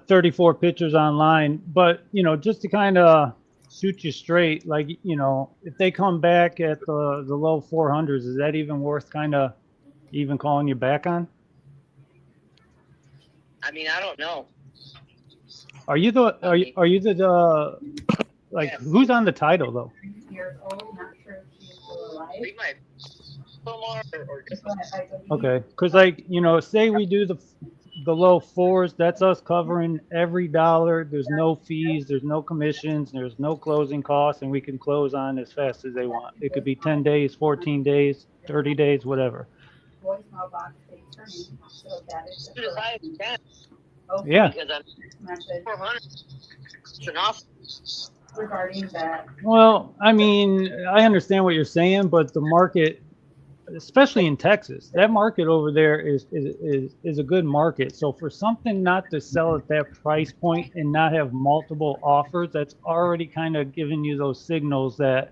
34 pictures online, but just to kind of shoot you straight, like if they come back at the low 400s, is that even worth kind of even calling you back on? I mean, I don't know. Are you the Yes. Who's on the title though? We might or just Okay, because say we do the low 4s, that's us covering every dollar. There's no fees, there's no commissions, there's no closing costs, and we can close on as fast as they want. It could be 10 days, 14 days, 30 days, whatever. Yeah. Because I'm 400. It's an offer. Regarding that. Well, I mean, I understand what you're saying, but the market, especially in Texas, that market over there is a good market. So for something not to sell at that price point and not have multiple offers, that's already kind of giving you those signals that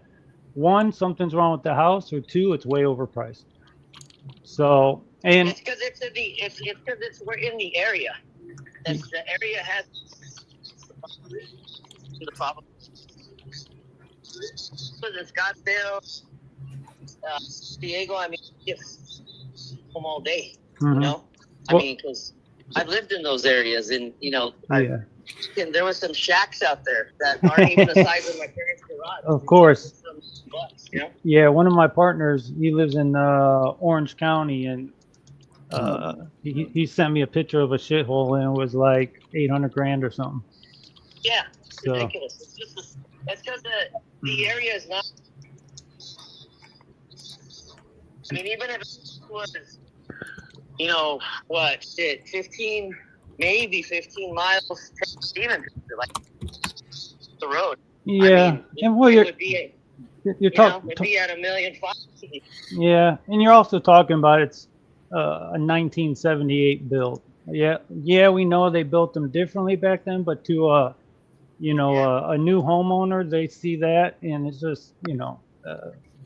1, something's wrong with the house, or 2, it's way overpriced. So, and It's because we're in the area. The area has the problem. In Scottsdale, Diego, I mean, it's home all day. You know, I mean, because I've lived in those areas, and and there was some shacks out there that aren't even the size of my parents' garage. Of course. Bucks, you know? Yeah, one of my partners, he lives in Orange County, and he sent me a picture of a shithole, and it was like $800,000 or something. Yeah, it's ridiculous. It's just that's because the area is not. I mean, even if it was, 15 miles, even like the road. Yeah, mean, and well, it you're would be, you're you know, talking. it'd be at $1.5 million. Yeah, and you're also talking about it's a 1978 build. Yeah, yeah, we know they built them differently back then, but to a new homeowner, they see that, and it's just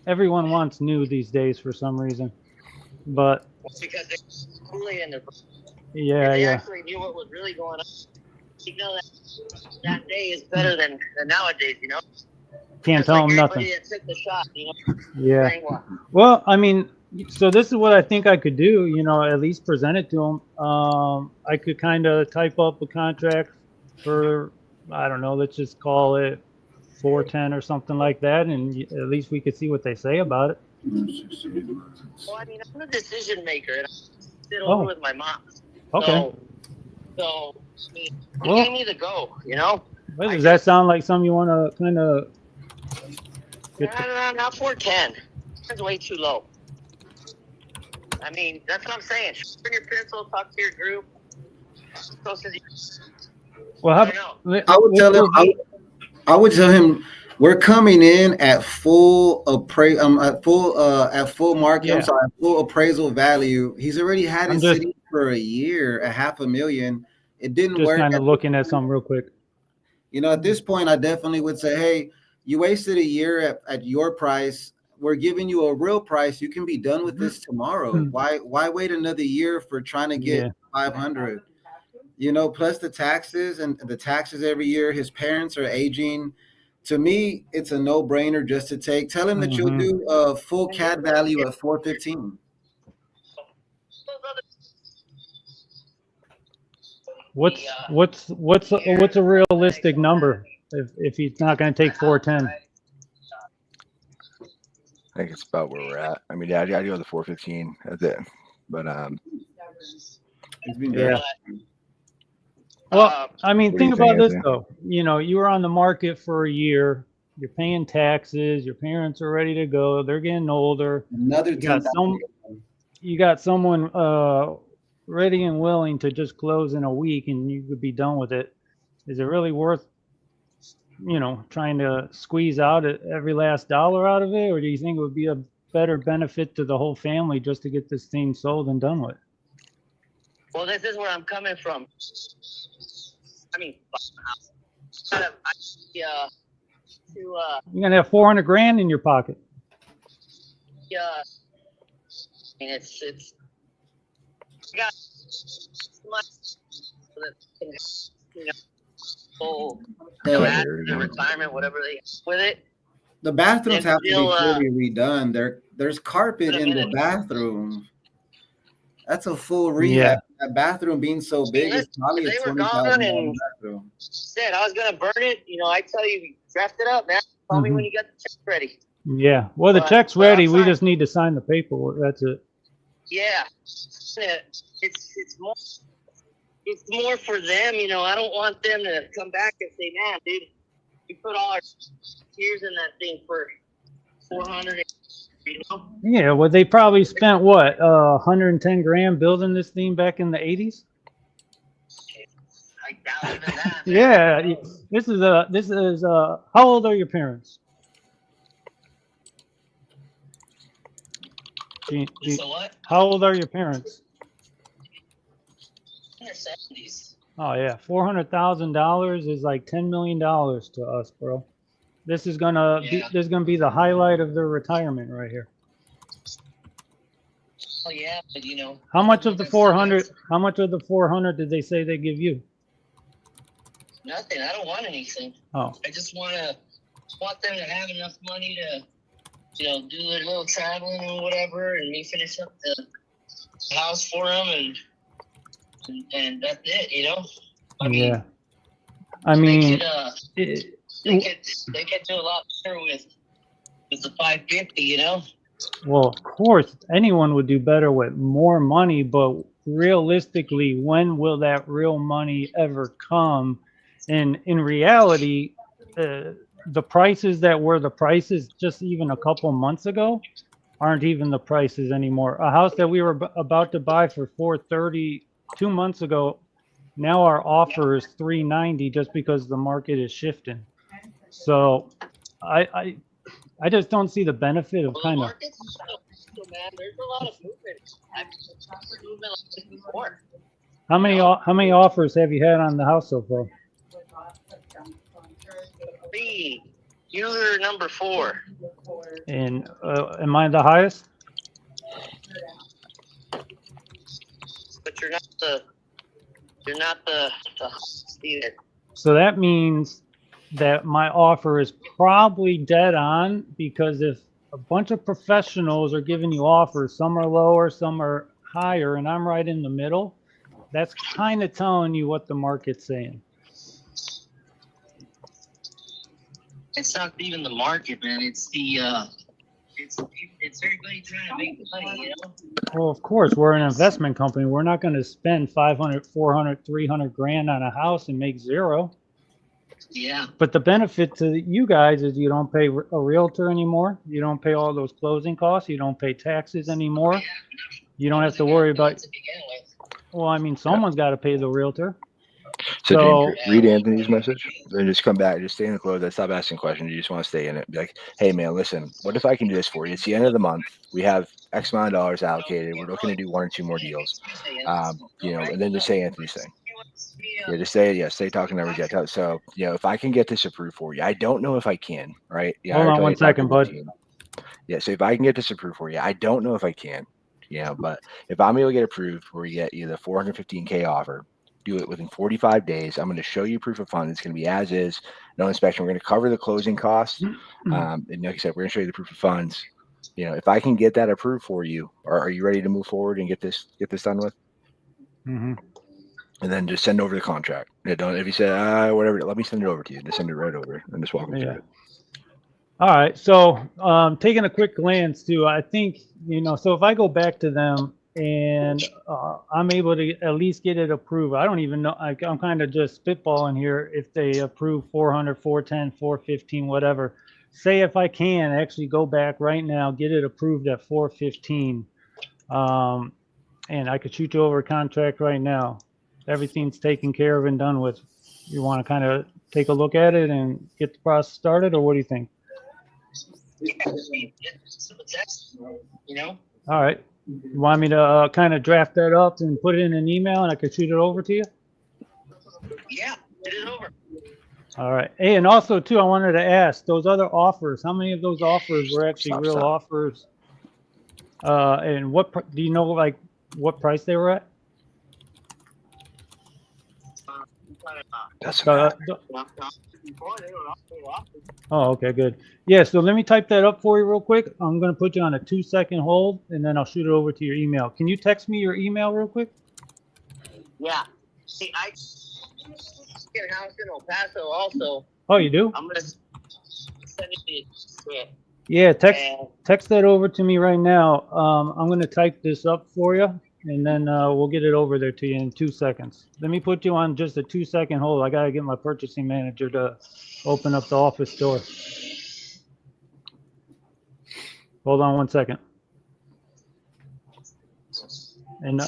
everyone wants new these days for some reason. But Because they're cooling and yeah, they yeah, actually knew what was really going on. You know that day is better than nowadays, you know? can't It's tell like them nothing. everybody that took the shot, you know? Yeah. Brainwashed. Well, I mean, so this is what I think I could do, at least present it to them. I could kind of type up a contract for, I don't know, let's just call it 410 or something like that, and at least we could see what they say about it. Well, I mean, I'm a decision maker, and I sit Oh. over with my mom. Okay. So I mean, he Well- gave me the go, you know? Well, does that sound like something you want to kind of Not 410. That's way too low. I mean, that's what I'm saying. Bring your pencil, talk to your group. Well, I don't know. I would tell him. I would tell him we're coming in at full at full market. Yeah. I'm sorry, full appraisal value. He's already had I'm it just- sitting for a year, a $500,000. It didn't just work. kind of looking at something real quick. At this point, I definitely would say, hey, you wasted a year at your price. We're giving you a real price. You can be done with this tomorrow. Mm-hmm. Why wait another year for trying to get 500? Plus the taxes and the taxes every year. His parents are aging. To me, it's a no-brainer just to take. Tell him that you'll do a full CAD value at 415. What's a realistic number if he's not going to take 410? I think it's about where we're at. I mean, yeah, I got to go the 415. That's it. But It's been yeah. Well, I mean, What do you think about think, this Anthony? though. You were on the market for a year. You're paying taxes. Your parents are ready to go. They're getting older. Another You got someone ready and willing to just close in a week, and you could be done with it. Is it really worth, trying to squeeze out every last dollar out of it, or do you think it would be a better benefit to the whole family just to get this thing sold and done with? Well, this is where I'm coming from. I mean, You're gonna have 400 grand in your pocket. I mean, it's got much retirement, whatever they with it. The bathrooms have to be still, fully redone. There's carpet in the bathroom. That's a full rehab. Yeah. That bathroom being so big is probably a $20,000 bathroom. Said I was gonna burn it. I tell you, draft it up, man. Call me when you got the check ready. Yeah. Well, the check's ready. We just need to sign the paperwork. That's it. Yeah. It's more for them. I don't want them to come back and say, man, dude, we put all our tears in that thing for 400. Yeah, well, they probably spent what, 110 grand building this thing back in the 80s. I doubt even that. Yeah, this is how old are your parents? So what? How old are your parents? In their 70s. Oh yeah, $400,000 is like $10 million to us, bro. This is gonna be the highlight of their retirement right here. Oh yeah, but How much of the 400? How much of the 400 did they say they give you? Nothing. I don't want anything. Oh. I just want them to have enough money to, do their little traveling or whatever, and me finish up the house for them, and that's it. Yeah. I mean, they could do a lot better with the 550, Well, of course, anyone would do better with more money, but realistically, when will that real money ever come? And in reality, the prices that were the prices just even a couple months ago aren't even the prices anymore. A house that we were about to buy for $430 2 months ago, now our offer is $390 just because the market is shifting. So I just don't see the benefit of kind of. Markets, man, there's a lot of movement. I've seen movement like this before. How many offers have you had on the house so far? 3. You're number 4. And am I the highest? But you're not the highest either. So that means that my offer is probably dead on, because if a bunch of professionals are giving you offers, some are lower, some are higher, and I'm right in the middle, that's kind of telling you what the market's saying. It's not even the market, man. It's the it's everybody trying to make money, you know? Well, of course, we're an investment company. We're not going to spend 500, 400, 300 grand on a house and make zero. Yeah. But the benefit to you guys is you don't pay a realtor anymore. You don't pay all those closing costs. You don't pay taxes anymore. You don't have to worry about. Well, I mean, someone's got to pay the realtor. So James, read Anthony's message, then just come back, just stay in the close. Stop asking questions. You just want to stay in it. Be like, hey man, listen, what if I can do this for you? It's the end of the month. We have X amount of dollars allocated. We're looking to do 1 or 2 more deals. And then just say Anthony's thing. Yeah, just stay talking numbers. Yeah, so if I can get this approved for you, I don't know if I can, right? Yeah. Hold on 1 second, bud. Yeah, so if I can get this approved for you, I don't know if I can. But if I'm able to get approved where you get either $415K offer, do it within 45 days. I'm going to show you proof of funds. It's going to be as is, no inspection. We're going to cover the closing costs. And like I said, we're going to show you the proof of funds. If I can get that approved for you, are you ready to move forward and get this done with? Mm-hmm. And then just send over the contract. If you say whatever, let me send it over to you. Just send it right over and just walk me through it. All right. So taking a quick glance too, I think, so if I go back to them and I'm able to at least get it approved, I don't even know. I'm kind of just spitballing here. If they approve 400, 410, 415, whatever. Say if I can actually go back right now, get it approved at 415, and I could shoot you over a contract right now. Everything's taken care of and done with. You want to kind of take a look at it and get the process started, or what do you think? All right. You want me to kind of draft that up and put it in an email, and I could shoot it over to you? Yeah, get it over. All right. Hey, and also too, I wanted to ask those other offers. How many of those offers were actually real offers? And what do you know, like what price they were at? That's Oh, okay, good. Yeah, so let me type that up for you real quick. I'm going to put you on a 2-second hold, and then I'll shoot it over to your email. Can you text me your email real quick? Yeah. See, I get a house in El Paso also. Oh, you do? I'm going to send it to you. Yeah, text that over to me right now. I'm going to type this up for you, and then we'll get it over there to you in 2 seconds. Let me put you on just a 2-second hold. I got to get my purchasing manager to open up the office door. Hold on 1 second. And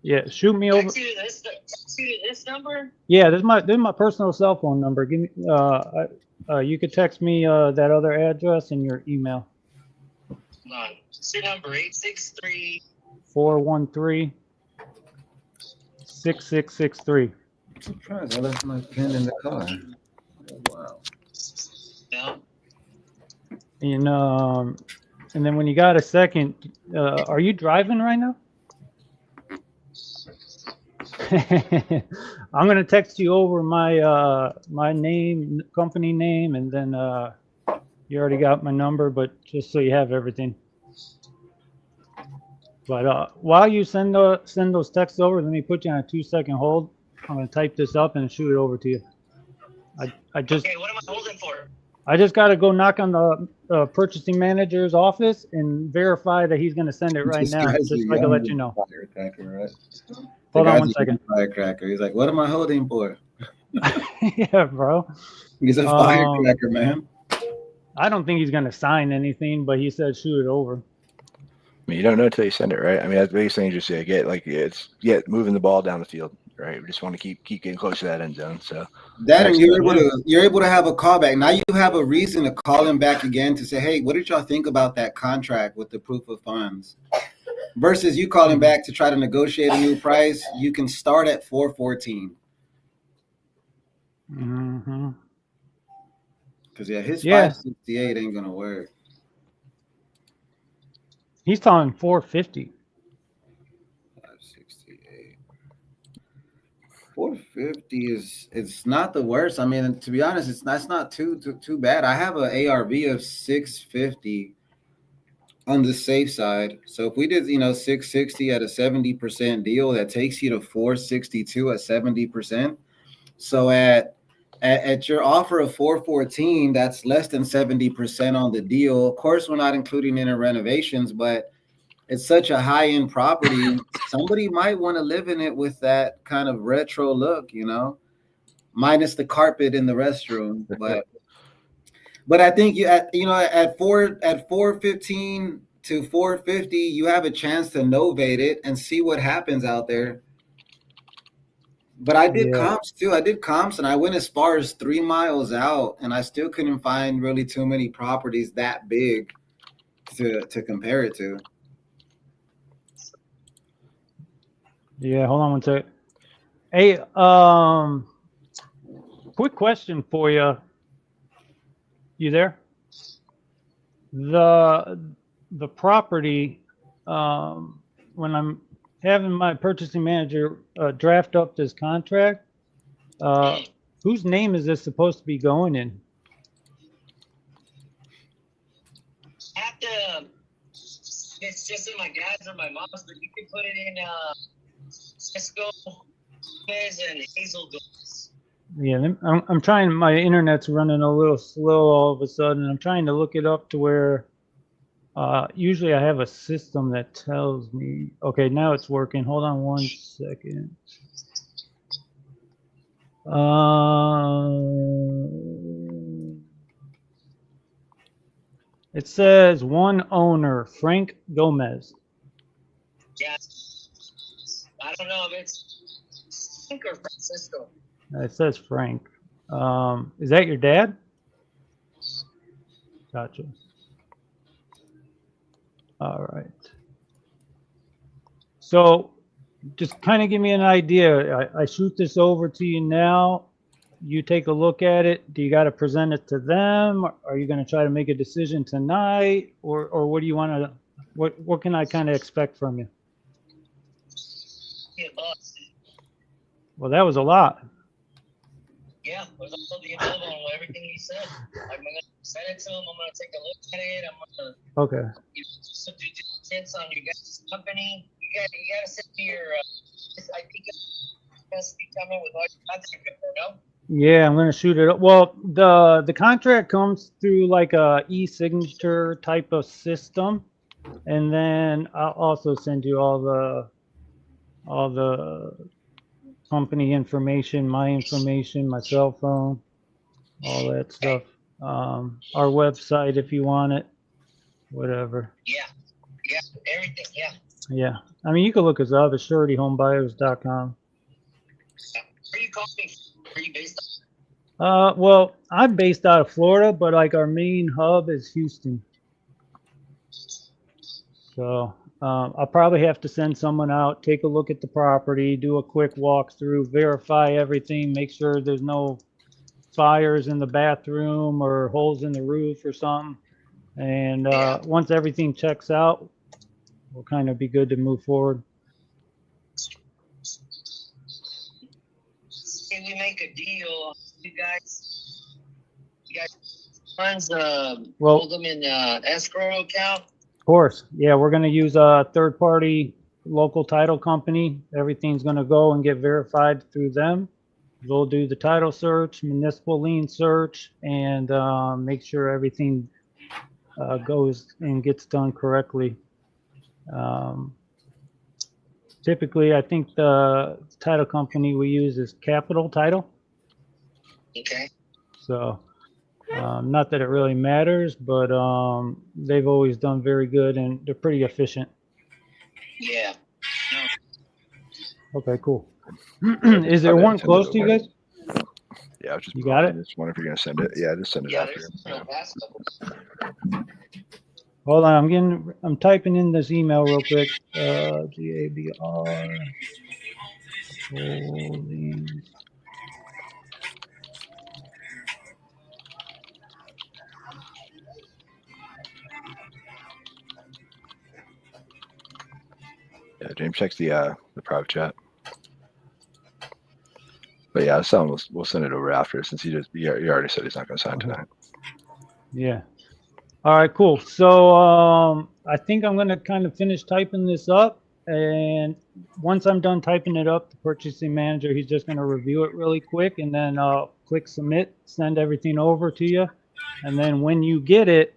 yeah, shoot me over. This number? Yeah, this is my personal cell phone number. Give me you could text me that other address and your email. Say number 863 413 6663. I'm surprised I left my pen in the car. Wow. Yeah. And then when you got a second, are you driving right now? I'm gonna text you over my my name, company name, and then you already got my number, but just so you have everything. But while you send those texts over, let me put you on a 2-second hold. I'm gonna type this up and shoot it over to you. I just. Okay, what am I holding for? I just got to go knock on the purchasing manager's office and verify that he's going to send it right now. Just so I can let you know. Firecracker, right? Hold on 1 second. Firecracker. He's like, what am I holding for? Yeah, bro. He's a firecracker, man. I don't think he's going to sign anything, but he said shoot it over. I mean, you don't know until you send it, right? I mean, that's the biggest thing. Just get moving the ball down the field. right? We just want to keep getting close to that end zone. So That and excellent. you're able to have a callback. Now you have a reason to call him back again to say, hey, what did y'all think about that contract with the proof of funds? Versus you calling back to try to negotiate a new price, you can start at 414. Mm-hmm. Because his 568 ain't gonna work. He's telling 450. 568. 450 it's not the worst. I mean, to be honest, that's not too bad. I have an ARV of 650 on the safe side. So if we did, 660 at a 70% deal, that takes you to 462 at 70%. So at your offer of 414, that's less than 70% on the deal. Of course, we're not including any renovations, but it's such a high-end property. Somebody might want to live in it with that kind of retro look, minus the carpet in the restroom. But I think at 415 to 450, you have a chance to novate it and see what happens out there. But I did comps too. I did comps and I went as far as 3 miles out, and I still couldn't find really too many properties that big to compare it to. Yeah, hold on one sec. Hey, quick question for you. You there? The property, when I'm having my purchasing manager draft up this contract, whose name is this supposed to be going in? Have to. It's just in my dad's or my mom's, but you can put it in Cisco, and Hazel Doors. Yeah, I'm trying. My internet's running a little slow all of a sudden. I'm trying to look it up to where. Usually I have a system that tells me. Okay, now it's working. Hold on one second. It says one owner, Frank Gomez. Yeah, I don't know if it's Frank or Francisco. It says Frank. Is that your dad? Gotcha. All right. So just kind of give me an idea. I shoot this over to you now. You take a look at it. Do you got to present it to them? Are you going to try to make a decision tonight? Or what do you want to, what can I kind of expect from you? Well, that was a lot. Yeah, it was all the above on everything he said. I'm going to send it to him. I'm going to take a look at it. I'm going to do some due diligence on your guys' company. You got to send me your, I think you guys be coming with all your contact info, no? Yeah, I'm going to shoot it up. Well, the contract comes through like a e-signature type of system. And then I'll also send you all the company information, my information, my cell phone, all that stuff. Our website if you want it, whatever. Yeah, everything, yeah. Yeah, I mean, you can look us up at suretyhomebuyers.com. Where you calling me? Where you based Well, I'm based out of Florida, but like our main hub is Houston. So I'll probably have to send someone out, take a look at the property, do a quick walkthrough, verify everything, make sure there's no fires in the bathroom or holes in the roof or something. And once everything checks out, we'll kind of be good to move forward. Can we make a deal? You guys funds hold them in escrow account? Of course. Yeah, we're going to use a third-party local title company. Everything's going to go and get verified through them. They'll do the title search, municipal lien search, and make sure everything goes and gets done correctly. Typically, I think the title company we use is Capital Title. Okay. So, not that it really matters, but they've always done very good and they're pretty efficient. Yeah. Okay, cool. Is there one close to you guys? Yeah, I was just You got it? this one if you're gonna send it. Yeah, just send it after. Hold on, I'm typing in this email real quick. GABR Holdings. Yeah, James checks the private chat. But yeah, we'll send it over after since he already said he's not going to sign tonight. Yeah. All right, cool. So I think I'm going to kind of finish typing this up. And once I'm done typing it up, the purchasing manager, he's just going to review it really quick and then click submit, send everything over to you. And then when you get it,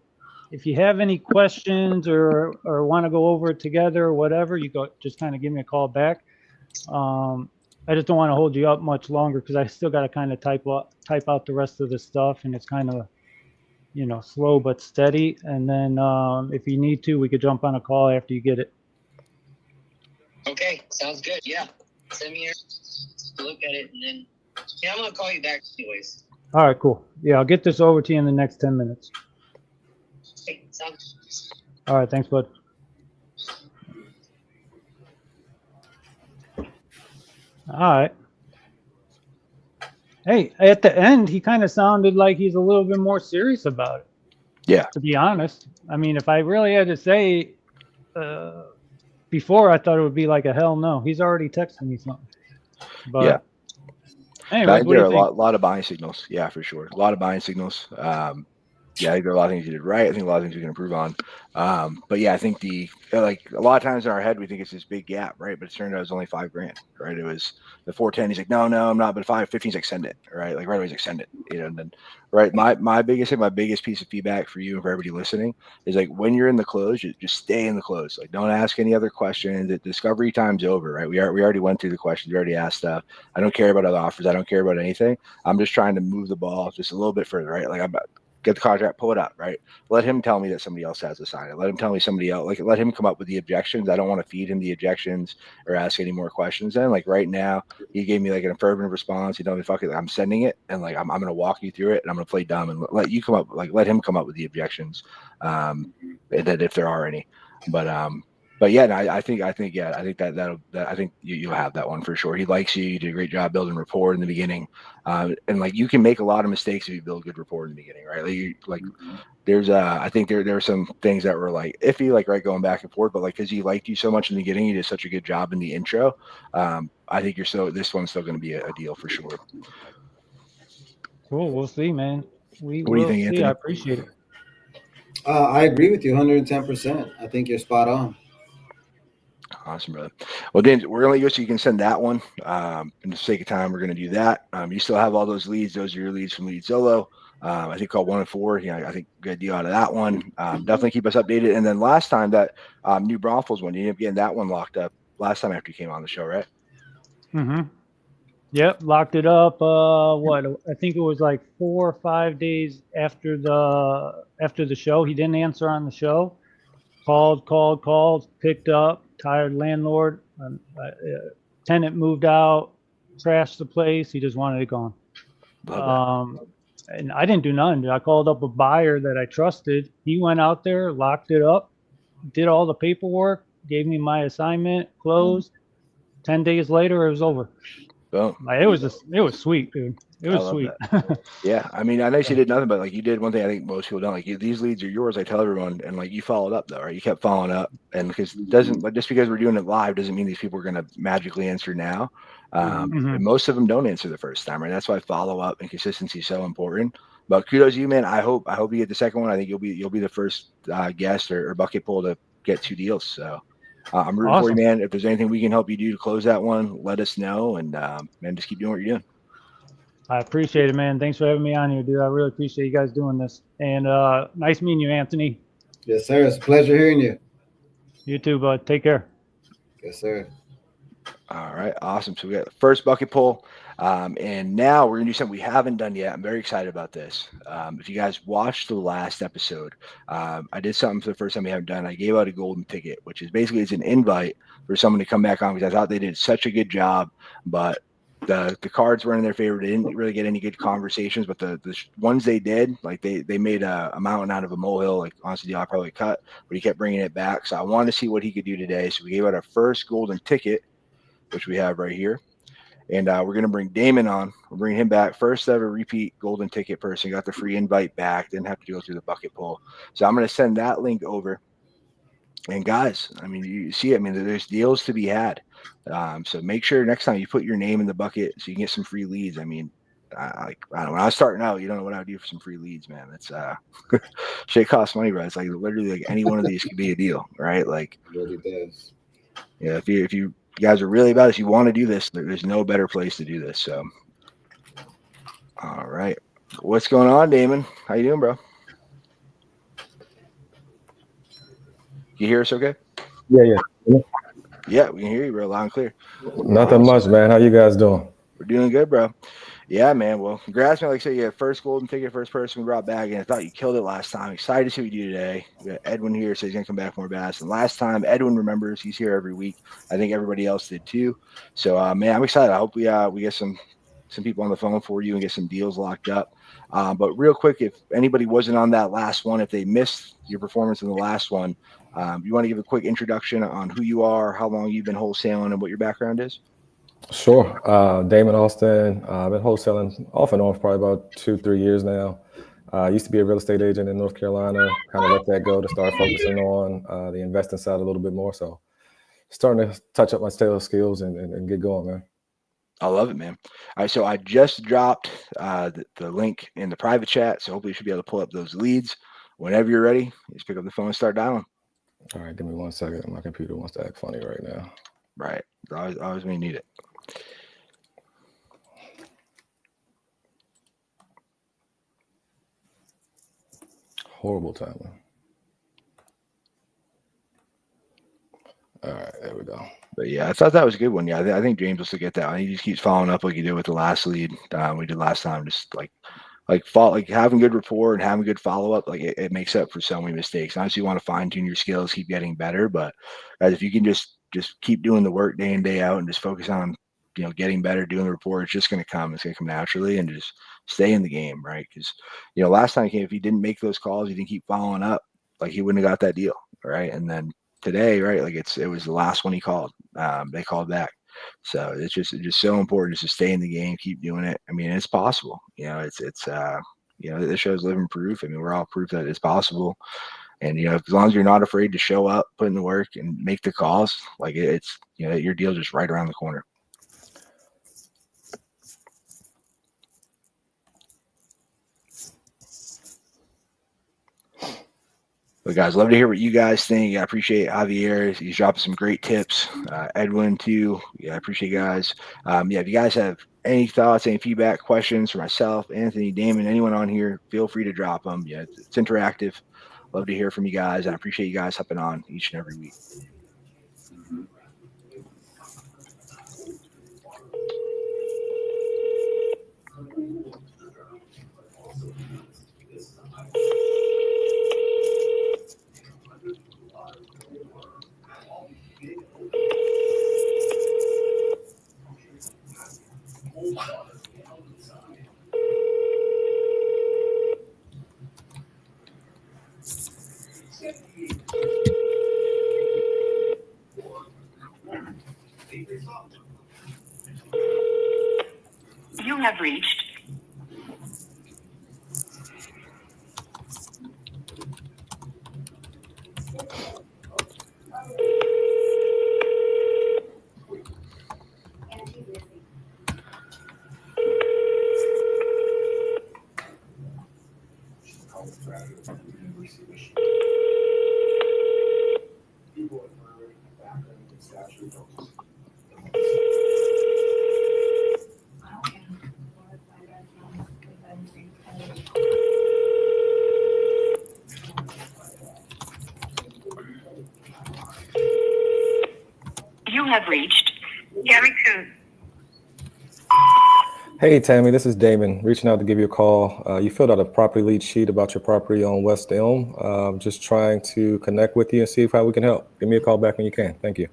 if you have any questions or want to go over it together or whatever, you just kind of give me a call back. I just don't want to hold you up much longer because I still got to kind of type out the rest of the stuff, and it's kind of, slow but steady. And then if you need to, we could jump on a call after you get it. Okay, sounds good. Yeah, send me your look at it, and then I'm gonna call you back anyways. All right, cool. Yeah, I'll get this over to you in the next 10 minutes. Okay, sounds good. All right, thanks, bud. All right. Hey, at the end, he kind of sounded like he's a little bit more serious about it. Yeah. To be honest, I mean, if I really had to say, before I thought it would be like a hell no. He's already texted me something. But yeah. Anyways, what do you think? A lot of buying signals. Yeah, for sure. A lot of buying signals. Yeah, I think there are a lot of things you did right. I think a lot of things we can improve on. But yeah, I think a lot of times in our head, we think it's this big gap, right? But it turned out it was only $5,000, right? It was the 410. He's like, no, I'm not. But 515, he's like, send it, right? Like right away, he's like, send it, And then, right. My biggest piece of feedback for you and for everybody listening is like when you're in the close, just stay in the close. Like don't ask any other questions. The discovery time's over, right? We already went through the questions. We already asked stuff. I don't care about other offers. I don't care about anything. I'm just trying to move the ball just a little bit further, right? Like I'm about. Get the contract, pull it up, right? Let him tell me that somebody else has to sign it. Let him tell me somebody else, like let him come up with the objections. I don't want to feed him the objections or ask any more questions. Then, like right now, he gave me like an affirmative response. He told me, fuck it, I'm sending it. And like, I'm going to walk you through it and I'm going to play dumb and let you come up, like let him come up with the objections. That if there are any, but yeah, no, I think you'll have that one for sure. He likes you. You did a great job building rapport in the beginning, and like you can make a lot of mistakes if you build good rapport in the beginning, right? There's I think there are some things that were like iffy, like right going back and forth, but like because he liked you so much in the beginning, he did such a good job in the intro. I think this one's still going to be a deal for sure. Cool, we'll see, man. What do you think, Anthony? I appreciate it. I agree with you 110%. I think you're spot on. Awesome, brother. Well, Dan, we're gonna let you so you can send that one. In the sake of time, we're gonna do that. You still have all those leads. Those are your leads from Lead Solo. I think called 1 and 4. I think good deal out of that one. Definitely keep us updated. And then last time that New Braunfels one, you ended up getting that one locked up last time after you came on the show, right? Mm-hmm. Yep, locked it up. I think it was like 4 or 5 days after the show. He didn't answer on the show. Called, picked up. Tired landlord. Tenant moved out, trashed the place. He just wanted it gone. And I didn't do nothing. I called up a buyer that I trusted. He went out there, locked it up, did all the paperwork, gave me my assignment, closed. 10 days later, it was over. Boom. It was sweet, dude. It was sweet. Yeah, I mean, I know you did nothing, but like you did one thing I think most people don't. Like these leads are yours. I tell everyone, and like you followed up though, right? You kept following up, and because it doesn't like just because we're doing it live doesn't mean these people are going to magically answer now. And most of them don't answer the first time, right? That's why follow up and consistency is so important. But kudos to you, man. I hope you get the second one. I think you'll be the first guest or bucket pull to get 2 deals. So. I'm rooting for you, man. If there's anything we can help you do to close that one, let us know. And man, just keep doing what you're doing. I appreciate it, man. Thanks for having me on here, dude. I really appreciate you guys doing this. And nice meeting you, Anthony. Yes, sir. It's a pleasure hearing you. You too, bud. Take care. Yes, sir. All right, awesome. So we got the first bucket pull, and now we're gonna do something we haven't done yet. I'm very excited about this. If you guys watched the last episode, I did something for the first time we haven't done. I gave out a golden ticket, which is basically it's an invite for someone to come back on because I thought they did such a good job, but the cards were in their favor. They didn't really get any good conversations, but the ones they did, like they made a mountain out of a molehill. Like honestly, I'll probably cut, but he kept bringing it back. So I wanted to see what he could do today. So we gave out our first golden ticket, which we have right here. And we're going to bring Damon on. We'll bring him back. First ever repeat golden ticket person. Got the free invite back. Didn't have to go through the bucket pull. So I'm going to send that link over. And guys, I mean, you see, I mean, there's deals to be had. So make sure next time you put your name in the bucket so you can get some free leads. I mean, I don't know. When I was starting out, you don't know what I would do for some free leads, man. It's shit costs money, bro. It's like literally like any one of these could be a deal, right? Like, It really does. yeah, if you guys are really about this, you want to do this, there's no better place to do this. So, all right. What's going on, Damon? How you doing, bro? You hear us okay? Yeah. Yeah, we can hear you, bro, loud and clear. Nothing much, man. How you guys doing? We're doing good, bro. Yeah, man. Well, congrats, man. Like I said, you had first golden ticket, first person we brought back, and I thought you killed it last time. Excited to see what you do today. We got Edwin here, so he's gonna come back more badass. And last time, Edwin remembers. He's here every week. I think everybody else did too. So, man, I'm excited. I hope we get some people on the phone for you and get some deals locked up. But real quick, if anybody wasn't on that last one, if they missed your performance in the last one, you want to give a quick introduction on who you are, how long you've been wholesaling, and what your background is? Sure. Damon Austin. I've been wholesaling off and on for probably about 2-3 years now. I used to be a real estate agent in North Carolina. Kind of let that go to start focusing on the investing side a little bit more. So starting to touch up my sales skills and get going, man. I love it, man. All right, so I just dropped the link in the private chat, so hopefully you should be able to pull up those leads. Whenever you're ready, just pick up the phone and start dialing. All right, give me 1 second. My computer wants to act funny right now. Right. Always when you need it. Horrible timing. All right, there we go. But yeah, I thought that was a good one. Yeah, I think James will still get that one. He just keeps following up like he did with the last lead we did last time. Just like having good rapport and having good follow up, like it makes up for so many mistakes. Obviously, you want to fine tune your skills, keep getting better. But guys, if you can just keep doing the work day in, day out, and just focus on getting better, doing the rapport, it's just going to come. It's going to come naturally, and just stay in the game, right? Because last time he came, if he didn't make those calls, he didn't keep following up, like he wouldn't have got that deal, right? And then today, right, like it was the last one he called. They called back. So it's just so important just to stay in the game, keep doing it. I mean, it's possible. It's this show's living proof. I mean, we're all proof that it's possible. And as long as you're not afraid to show up, put in the work, and make the calls, like it's your deal's just right around the corner. But guys, love to hear what you guys think. I appreciate Javier. He's dropping some great tips. Edwin too. Yeah, I appreciate you guys. If you guys have any thoughts, any feedback, questions for myself, Anthony, Damon, anyone on here, feel free to drop them. Yeah, it's interactive. Love to hear from you guys. I appreciate you guys hopping on each and every week. You have reached. You have reached Yeah, me too. Hey, Tammy, this is Damon reaching out to give you a call. You filled out a property lead sheet about your property on West Elm. Just trying to connect with you and see how we can help. Give me a call back when you can. Thank you.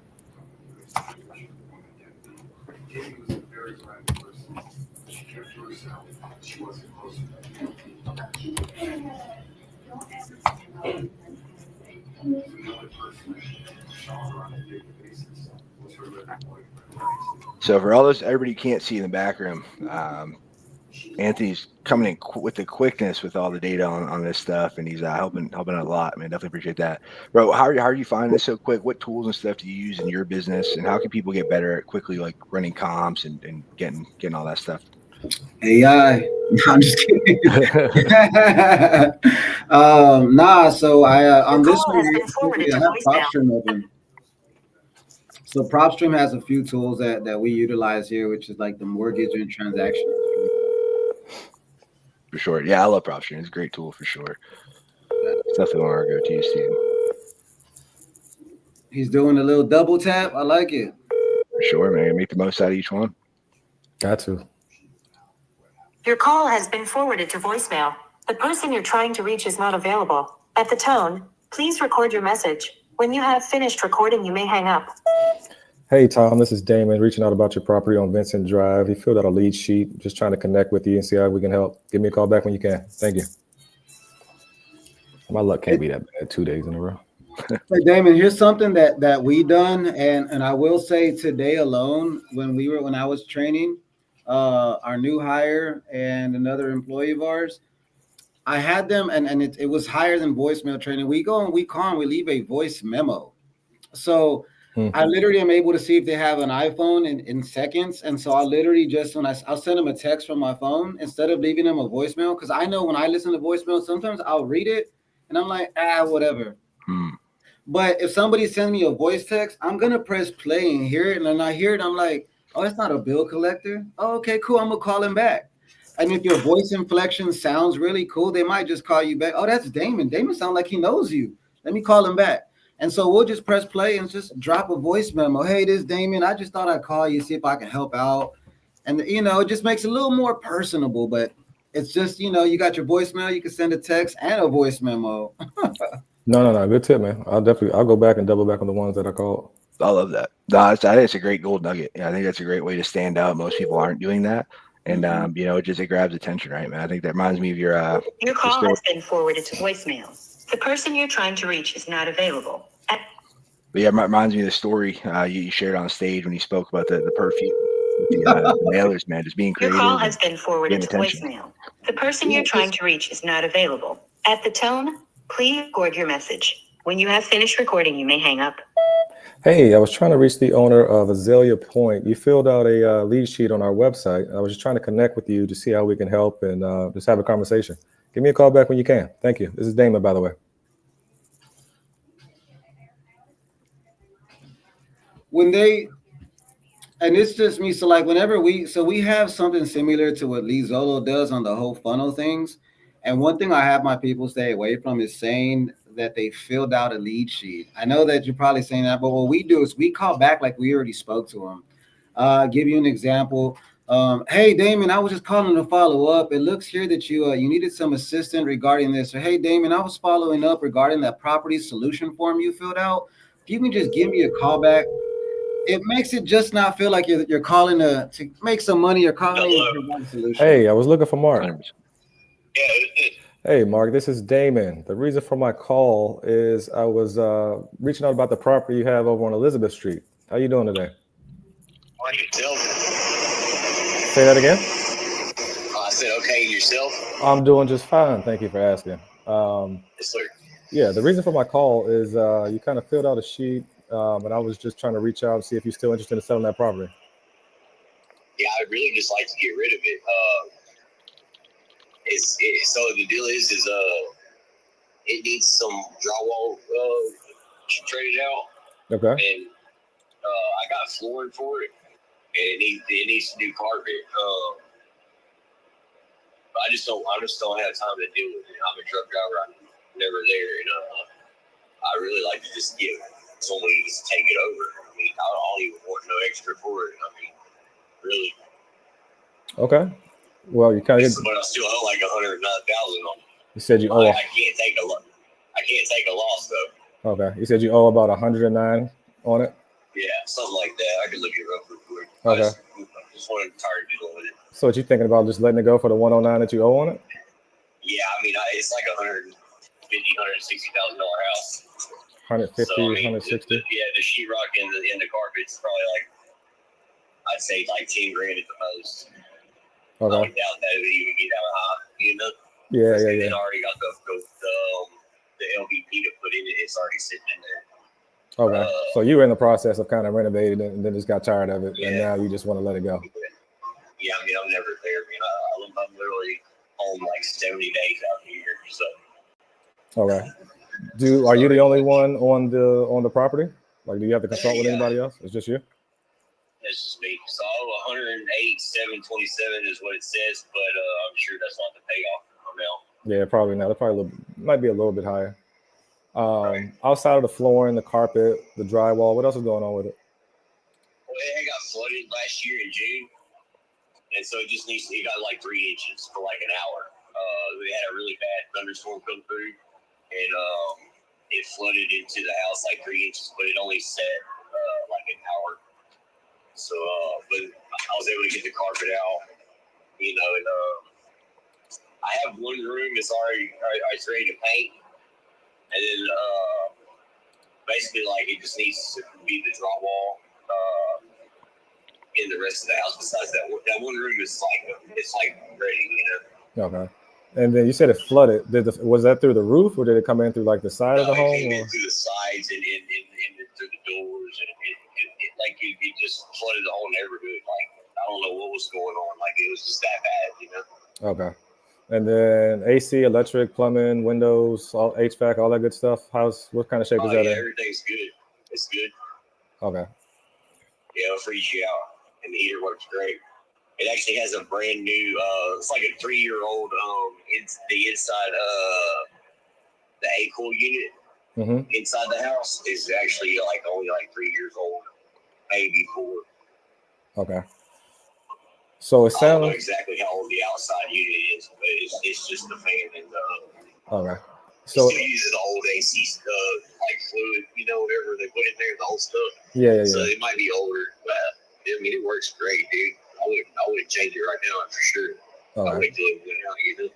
So for all those, everybody can't see in the background, Anthony's coming in with the quickness with all the data on this stuff, and he's helping out a lot, man. Definitely appreciate that, bro. How are you finding this so quick? What tools and stuff do you use in your business, and how can people get better at quickly like running comps and getting all that stuff? AI. No, I'm just kidding. So I on this one I have PropStream open. So PropStream has a few tools that we utilize here, which is like the mortgage and transaction. For sure. Yeah, I love PropStream. It's a great tool for sure. It's definitely one of our go-tos too. He's doing a little double tap. I like it. For sure, man. Make the most out of each one. Got to. Your call has been forwarded to voicemail. The person you're trying to reach is not available. At the tone, please record your message. When you have finished recording, you may hang up. Hey, Tom, this is Damon reaching out about your property on Vincent Drive. He filled out a lead sheet, just trying to connect with you and see how we can help. Give me a call back when you can. Thank you. My luck can't be that bad 2 days in a row. Hey, Damon, here's something that we done, and I will say today alone, when I was training our new hire and another employee of ours, I had them, and it was higher than voicemail training. We go and we call and we leave a voice memo. So I literally am able to see if they have an iPhone in seconds. And so I literally just, I'll send them a text from my phone instead of leaving them a voicemail. Because I know when I listen to voicemail, sometimes I'll read it and I'm like, whatever. But if somebody sends me a voice text, I'm going to press play and hear it. And then I hear it, I'm like, oh, it's not a bill collector. Oh, okay, cool. I'm going to call him back. And if your voice inflection sounds really cool, they might just call you back. Oh, that's Damon. Damon sounds like he knows you. Let me call him back. And so we'll just press play and just drop a voice memo. Hey, this is Damon. I just thought I'd call you, see if I can help out. And, it just makes it a little more personable. But it's just, you got your voicemail. You can send a text and a voice memo. No. Good tip, man. I'll go back and double back on the ones that I called. I love that. No, I think it's a great gold nugget. Yeah, I think that's a great way to stand out. Most people aren't doing that. And, it grabs attention, right, man? I think that reminds me of your call has been forwarded to voicemail. The person you're trying to reach is not available. But yeah, it reminds me of the story you shared on stage when you spoke about the perfume with the mailers, man, just being creative. Your call has been forwarded to voicemail. The person you're trying to reach is not available. At the tone, please record your message. When you have finished recording, you may hang up. Hey, I was trying to reach the owner of Azalea Point. You filled out a lead sheet on our website. I was just trying to connect with you to see how we can help and just have a conversation. Give me a call back when you can. Thank you. This is Damon, by the way. And it's just me. So like whenever we have something similar to what Lee Zolo does on the whole funnel things. And one thing I have my people stay away from is saying that they filled out a lead sheet. I know that you're probably saying that, but what we do is we call back like we already spoke to them. Give you an example. Hey, Damon, I was just calling to follow up. It looks here that you needed some assistance regarding this. Or, hey, Damon, I was following up regarding that property solution form you filled out. If you can just give me a call back, it makes it just not feel like you're calling to make some money. You're calling to provide a solution. Hey, I was looking for Mark. Hey, Mark, this is Damon. The reason for my call is I was reaching out about the property you have over on Elizabeth Street. How you doing today? On yourself. Say that again? I said, okay, yourself? I'm doing just fine. Thank you for asking. Yes, sir. Yeah, the reason for my call is you kind of filled out a sheet, and I was just trying to reach out and see if you're still interested in selling that property. Yeah, I'd really just like to get rid of it. So the deal is it needs some drywall traded out. Okay. And I got flooring for it, and it needs new carpet. But I just don't have time to deal with it. I'm a truck driver. I'm never there, and I really like to just give someone to just take it over. I mean, I don't even want no extra for it. I mean, really. Okay. Well, you kind of. But I still owe like 109,000 on it. You said you owe. I can't take a loss. I can't take a loss though. Okay. You said you owe about 109 on it. Yeah, something like that. I can look it up real quick. Okay. I just wanted to tired dealing with it. So what you thinking about just letting it go for the 109 that you owe on it? Yeah, I mean, it's like $150,000, $160,000 house. 150, So, I mean, 160. The sheetrock and the carpet's probably like, I'd say like 10 grand at the most. Okay. I doubt that it would even get out high, you know? Yeah. They already got the LVP to put in it. It's already sitting in there. Okay. So you were in the process of kind of renovating it and then just got tired of it, and now you just want to let it go. Yeah, I mean, I'm never there. I'm literally home like 70 days out here. So. Okay. Are you the only one on the property? Like, do you have to consult with anybody else? It's just you? It's just me. So 108,727 is what it says, but I'm sure that's not the payoff amount. Yeah, probably not. It probably might be a little bit higher. Outside of the flooring, the carpet, the drywall, what else is going on with it? Well, it got flooded last year in June, and so it got like 3 inches for like an hour. We had a really bad thunderstorm come through, and it flooded into the house like 3 inches, but it only set like an hour. So, but I was able to get the carpet out, and I have one room that's already it's ready to paint, and then basically like it just needs to be the drywall in the rest of the house. Besides that one room is like ready, Okay. And then you said it flooded. Was that through the roof, or did it come in through like the side of the home? It came in through the sides and through the doors, and it just flooded the whole neighborhood. Like I don't know what was going on. Like it was just that bad, Okay. And then AC, electric, plumbing, windows, all HVAC, all that good stuff. What kind of shape is that in? Everything's good. It's good. Okay. Yeah, it'll freeze you out, and the heater works great. It actually has a brand new. It's like a 3-year-old. It's the inside. The A-cool unit inside the house is actually only 3 years old, maybe 4. Okay. So it I don't know sounds exactly how old the outside unit is, but it's just the fan and okay. So it uses the old AC fluid, whatever they put in there, the old stuff. Yeah. So it might be older, but I mean it works great, dude. I wouldn't change it right now for sure. Okay. I'll wait till it went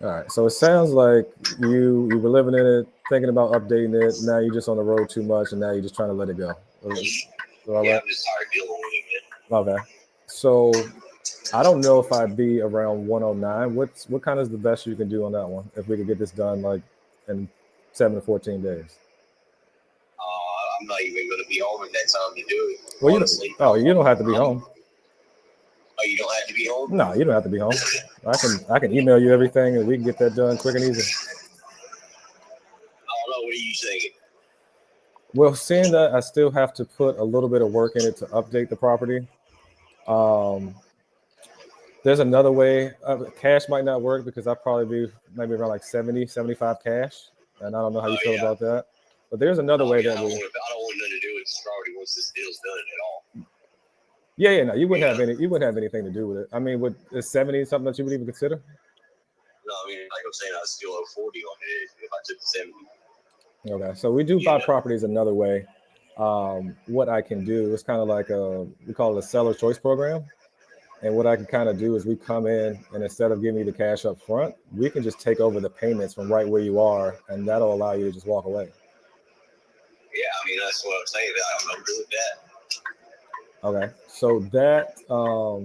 out, All right. So it sounds like you were living in it, thinking about updating it. Now you're just on the road too much, and now you're just trying to let it go. Yeah, I'm just tired dealing with it, man. Okay. So I don't know if I'd be around 109. What kind is the best you can do on that one? If we could get this done like in 7 to 14 days. I'm not even going to be home at that time to do it. Well, honestly. you don't have to be home. Oh, you don't have to be home? No, you don't have to be home. I can email you everything, and we can get that done quick and easy. I don't know. What are you saying? Well, seeing that I still have to put a little bit of work in it to update the property. There's another way. Cash might not work because I'll probably be maybe around like 70, 75 cash. And I don't know how you feel about that. But there's another way that I don't want nothing to do with this property once this deal's done at all. Yeah, no, you wouldn't have anything to do with it. I mean, is 70 something that you would even consider? No, I mean, like I'm saying, I still owe 40 on it if I took the 70. Okay, so we do buy properties another way. What I can do is kind of like we call it a seller choice program. And what I can kind of do is we come in, and instead of giving you the cash up front, we can just take over the payments from right where you are, and that'll allow you to just walk away. Yeah, I mean, that's what I'm saying. I'm good with that. Okay, so that. That's what I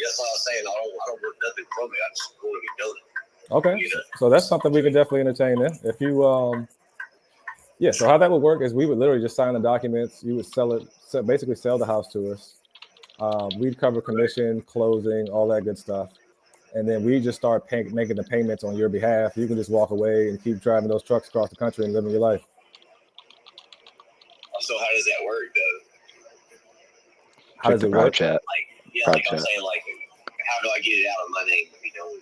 was saying. I don't work nothing from it. I just want to be done. Okay, so that's something we can definitely entertain then. If you, so how that would work is we would literally just sign the documents. You would basically sell the house to us. We'd cover commission, closing, all that good stuff. And then we just start making the payments on your behalf. You can just walk away and keep driving those trucks across the country and living your life. So how does that work, though? How does it work? Chat. I'm saying, how do I get it out of my name if you know?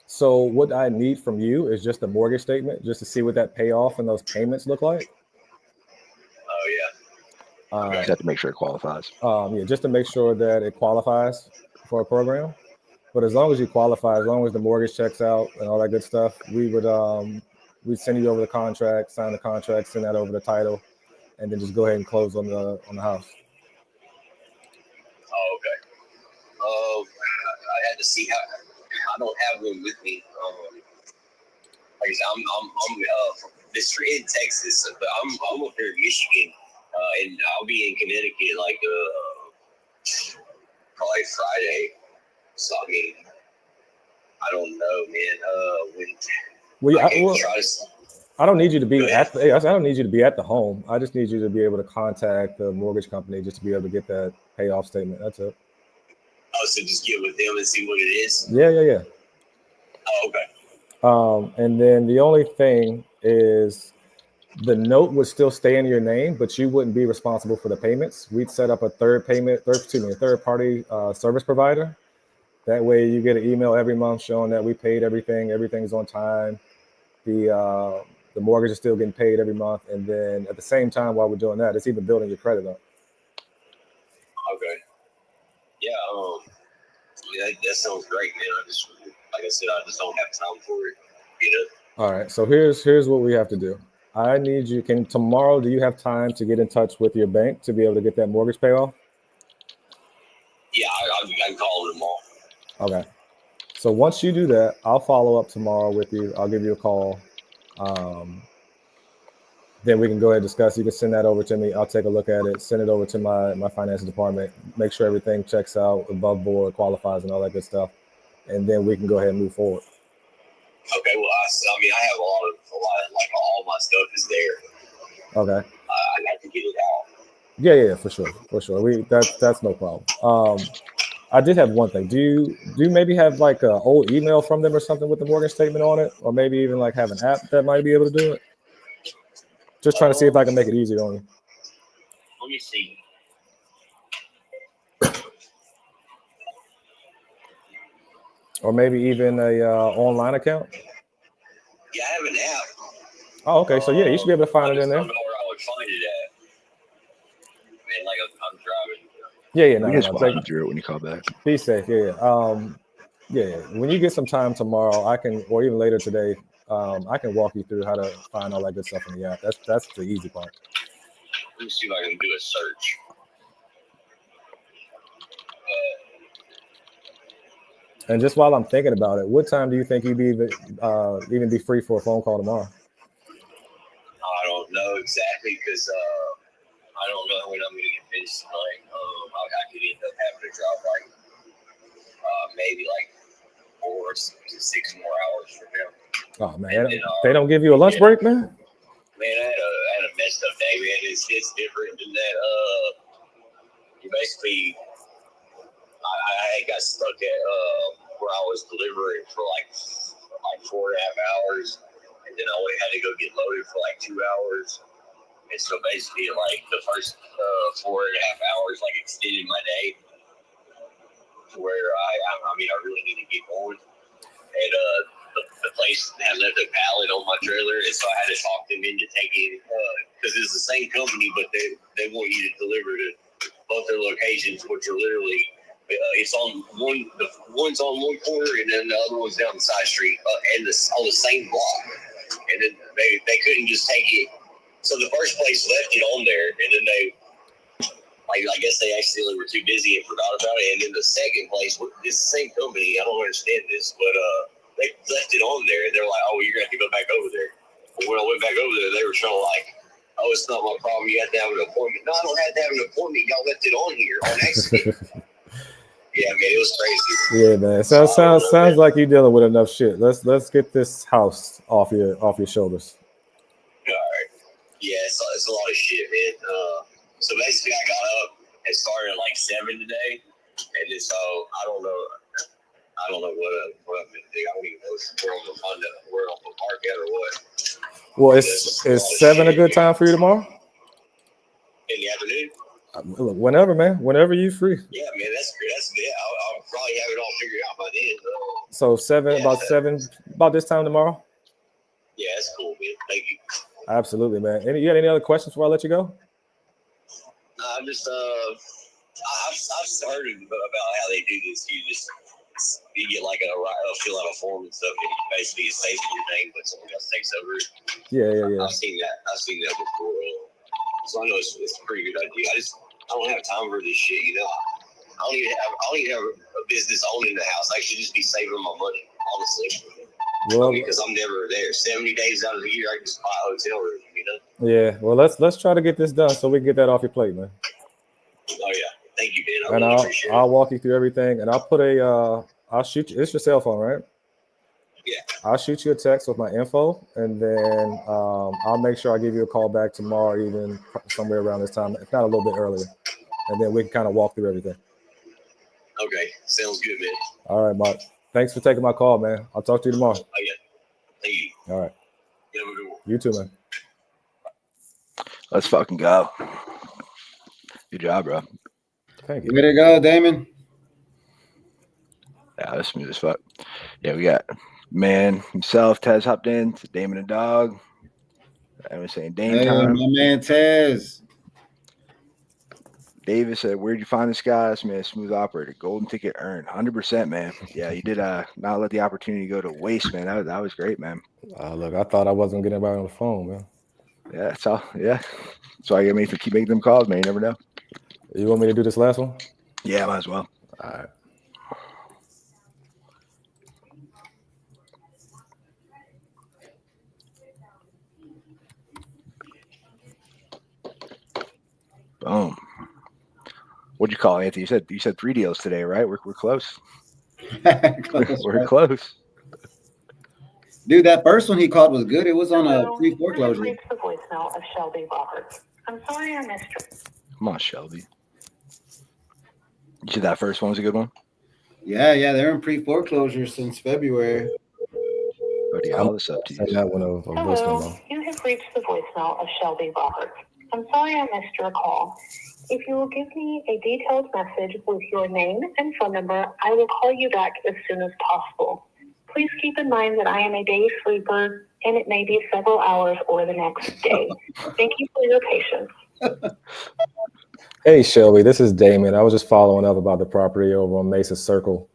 So what I need from you is just a mortgage statement, just to see what that payoff and those payments look like. Oh, yeah. Just have to make sure it qualifies. Yeah, just to make sure that it qualifies for a program. But as long as you qualify, as long as the mortgage checks out and all that good stuff, we'd send you over the contract, sign the contract, send that over the title, and then just go ahead and close on the house. Oh, okay. I had to see how. I don't have one with me. Like I said, I'm from this in Texas, but I'm up here in Michigan, and I'll be in Connecticut like probably Friday. So I mean, I don't know, man. I don't need you to be at the. I don't need you to be at the home. I just need you to be able to contact the mortgage company just to be able to get that payoff statement. That's it. Oh, so just get with them and see what it is. Yeah. Oh, okay. And then the only thing is the note would still stay in your name, but you wouldn't be responsible for the payments. We'd set up a third party service provider. That way you get an email every month showing that we paid everything's on time. The mortgage is still getting paid every month. And then at the same time, while we're doing that, it's even building your credit up. Okay. Yeah. That sounds great, man. Like I said, I just don't have time for it. All right. So here's what we have to do. I need you. Tomorrow, do you have time to get in touch with your bank to be able to get that mortgage payoff? Yeah, I can call them tomorrow. Okay. So once you do that, I'll follow up tomorrow with you. I'll give you a call. Then we can go ahead and discuss. You can send that over to me. I'll take a look at it, send it over to my finance department, make sure everything checks out, above board, qualifies, and all that good stuff. And then we can go ahead and move forward. Okay. Well, I mean, I have a lot, like all my stuff is there. Okay. I have to get it out. Yeah, for sure. That's no problem. I did have one thing. Do you maybe have like an old email from them or something with the mortgage statement on it, or maybe even like have an app that might be able to do it? Just trying to see if I can make it easier on you. Let me see. Or maybe even a online account. Yeah, I have an app. Oh, okay. So yeah, you should be able to find it in there. I don't know where I would find it at. Man, like I'm driving. Yeah. We just walk through it when you call back. Be safe. Yeah. When you get some time tomorrow, or even later today, I can walk you through how to find all that good stuff in the app. That's the easy part. Let me see if I can do a search. And just while I'm thinking about it, what time do you think you'd be even be free for a phone call tomorrow? I don't know exactly because I don't know when I'm going to get finished tonight. I could end up having to drive like maybe like 4 to 6 more hours from now. Oh man, they don't give you a lunch break, man. Man, I had a messed up day, man. It's different than that. You basically, I got stuck at where I was delivering for like 4.5 hours, and then I only had to go get loaded for like 2 hours. And so basically, like the first 4.5 hours, like extended my day to where I mean, I really need to get going. And the place had left a pallet on my trailer, and so I had to talk them into taking because it's the same company, but they want you to deliver to both their locations, which are literally it's on one. The one's on one corner, and then the other one's down the side street, and on the same block. And then they couldn't just take it. So the first place left it on there, and then I guess they accidentally were too busy and forgot about it. And then the second place, it's the same company. I don't understand this, but they left it on there, and they're like, "Oh, you're gonna have to go back over there." But when I went back over there, they were trying to like, "Oh, it's not my problem. You have to have an appointment." No, I don't have to have an appointment. Y'all left it on here on accident. Yeah, man, it was crazy. Yeah, man. Sounds like you're dealing with enough shit. Let's get this house off your shoulders. All right. Yeah, it's a lot of shit, man. So basically, I got up and started at like 7 today, and then so I don't know what I'm gonna do. I don't even know where I'm gonna find where I'm gonna park at or what. Well, is 7 a good time for you tomorrow? In the afternoon? Look, whenever, man. Whenever you free. Yeah, man, that's great. I'll probably have it all figured out by then. So 7, about this time tomorrow? Yeah, that's cool, man. Thank you. Absolutely, man. You got any other questions before I let you go? Nah, I just I've heard about how they do this. You get like a fill out a form and stuff, and you basically it's saving your name, but someone else takes over. Yeah. I've seen that before. So I know it's a pretty good idea. I don't have time for this shit, you know. I don't even have a business owning the house. I should just be saving my money, honestly. Well, because I'm never there. 70 days out of the year, I can just buy a hotel room, you know? Yeah, well, let's try to get this done so we can get that off your plate, man. Oh, yeah. Thank you, Ben. I And really appreciate I'll it. walk you through everything, and I'll put I'll shoot you. It's your cell phone, right? Yeah. I'll shoot you a text with my info, and then I'll make sure I give you a call back tomorrow, even somewhere around this time, if not a little bit earlier, and then we can kind of walk through everything. Okay, sounds good, man. All right, Mark. Thanks for taking my call, man. I'll talk to you tomorrow. Oh, yeah. Thank you. All right. You have a good one. You too, man. Let's fucking go. Good job, bro. Thank you. Way to go, Damon. Yeah, that's smooth as fuck. Yeah, we got man himself, Tez hopped in, Damon and Dog. I was saying Dame Hey, time. my man Tez. Davis said, "Where'd you find this guy? This man, smooth operator, golden ticket earned, 100%, man. Yeah, you did not let the opportunity go to waste, man. That was great, man. Look, I thought I wasn't getting anybody on the phone, man. Yeah, that's all. Yeah, so I got to keep making them calls, man. You never know. You want me to do this last one? Yeah, might as well. All right. Boom. What'd you call it, Anthony? You said 3 deals today, right? We're close. We're close. Dude, that first one he called was good. It was on a pre-foreclosure. Reached the voicemail of Shelby Roberts. I'm sorry I missed you. Come on, Shelby. You said that first one was a good one? Yeah, they're in pre-foreclosure since February. Already all this up to you. That one of Hello, you have reached the voicemail of Shelby Roberts. I'm sorry I missed your call. If you will give me a detailed message with your name and phone number, I will call you back as soon as possible. Please keep in mind that I am a day sleeper, and it may be several hours or the next day. Thank you for your patience. Hey, Shelby, this is Damon. I was just following up about the property over on Mesa Circle.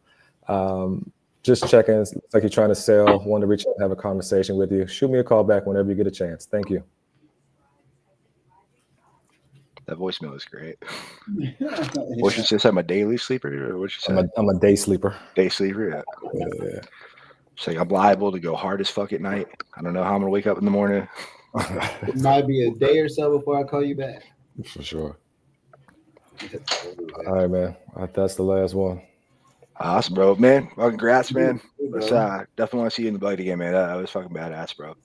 Just checking. It's like you're trying to sell. Want to reach out and have a conversation with you. Shoot me a call back whenever you get a chance. Thank you. That voicemail is great. What she just said, I'm a daily sleeper, or what she said? I'm a day sleeper. Day sleeper, yeah. She's like, I'm liable to go hard as fuck at night. I don't know how I'm gonna wake up in the morning. It might be a day or so before I call you back. For sure. All right, man. That's the last one. Awesome, bro. Man, well, congrats, man. Let's definitely want to see you in the bug again, man. That was fucking badass, bro.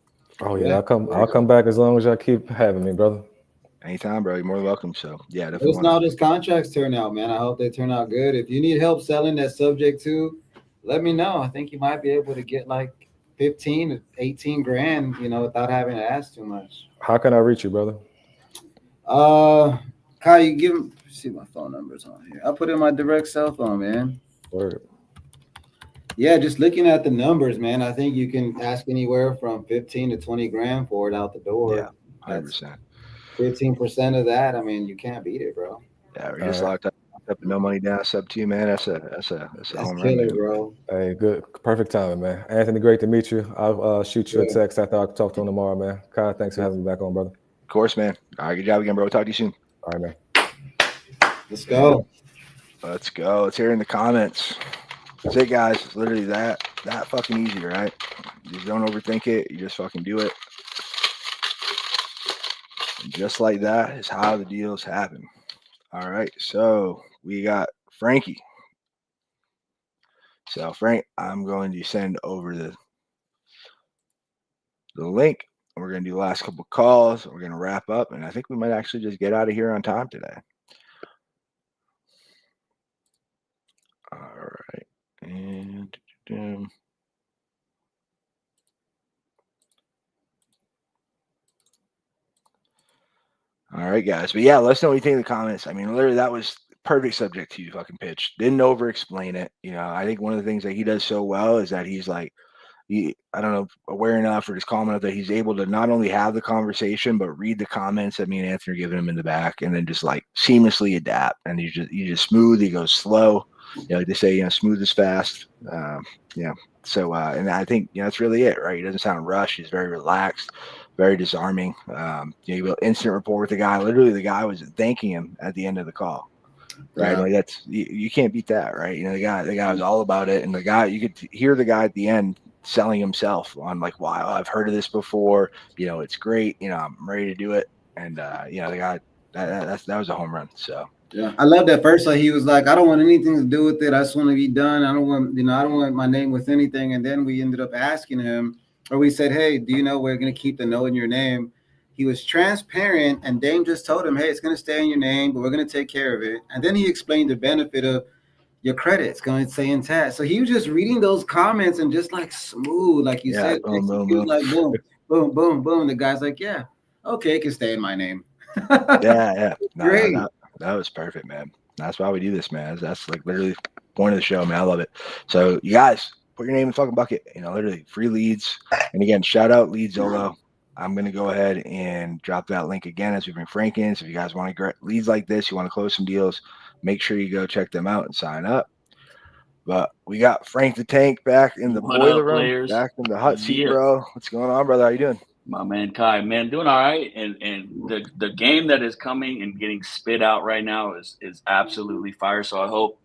Oh yeah, I'll come back as long as y'all keep having me, brother. Anytime, bro. You're more than welcome. So yeah, definitely. Listen, how those contracts turn out, man. I hope they turn out good. If you need help selling that subject to, let me know. I think you might be able to get like 15 to 18 grand, without having to ask too much. How can I reach you, brother? Kyle, you give him. See my phone numbers on here. I'll put in my direct cell phone, man. Word. Yeah, just looking at the numbers, man. I think you can ask anywhere from 15 to 20 grand for it out the door. Yeah, 100%. 15% of that, I mean, you can't beat it, bro. Yeah, we're just locked up, no money down, sub 2, man. That's a home run, killer, bro. Hey, good, perfect timing, man. Anthony, great to meet you. I'll shoot you a text after I talk to him tomorrow, man. Kyle, thanks for having me back on, brother. Of course, man. All right, good job again, bro. Talk to you soon. All right, man. Let's go. Let's go. Let's hear in the comments. That's it, guys. It's literally that fucking easy, right? You just don't overthink it. You just fucking do it. And just like that is how the deals happen. All right, so we got Frankie. So Frank, I'm going to send over the link. We're going to do the last couple calls. We're going to wrap up, and I think we might actually just get out of here on time today. All right, and all right, guys. But yeah, let us know what you think in the comments. I mean, literally, that was perfect subject to fucking pitch. Didn't over explain it. I think one of the things that he does so well is that he's like, I don't know, aware enough or just calm enough that he's able to not only have the conversation, but read the comments that me and Anthony are giving him in the back, and then just like seamlessly adapt. And he's just smooth. He goes slow. Like they say, smooth is fast. So, and I think, that's really it, right? He doesn't sound rushed. He's very relaxed, very disarming. You will instant rapport with the guy. Literally, the guy was thanking him at the end of the call. Right. Yeah. Like that's, you can't beat that. Right. The guy was all about it. And the guy, you could hear the guy at the end selling himself on like, wow, I've heard of this before. It's great. I'm ready to do it. And, the guy, that was a home run. So. Yeah, I love that first. So he was like, I don't want anything to do with it. I just want to be done. I don't want my name with anything. And then we ended up asking him, or we said, hey, do you know we're going to keep the no in your name? He was transparent, and Dame just told him, hey, it's going to stay in your name, but we're going to take care of it. And then he explained the benefit of your credit's going to stay intact. So he was just reading those comments and just like smooth, like you said. Boom, boom, he was boom. like, boom, boom, boom, boom. The guy's like, yeah, okay, it can stay in my name. Yeah. No, Great. that was perfect, man. That's why we do this, man. That's like literally the point of the show, man. I love it. So you guys put your name in the fucking bucket, literally free leads. And again, shout out Lead Zolo. I'm going to go ahead and drop that link again as we bring Frank in. So if you guys want to get leads like this, you want to close some deals, make sure you go check them out and sign up. But we got Frank the Tank back in the boiler room, players? back in the hot seat, bro. What's going on, brother? How you doing? My man Kai, man, doing all right. And the game that is coming and getting spit out right now is absolutely fire. So I hope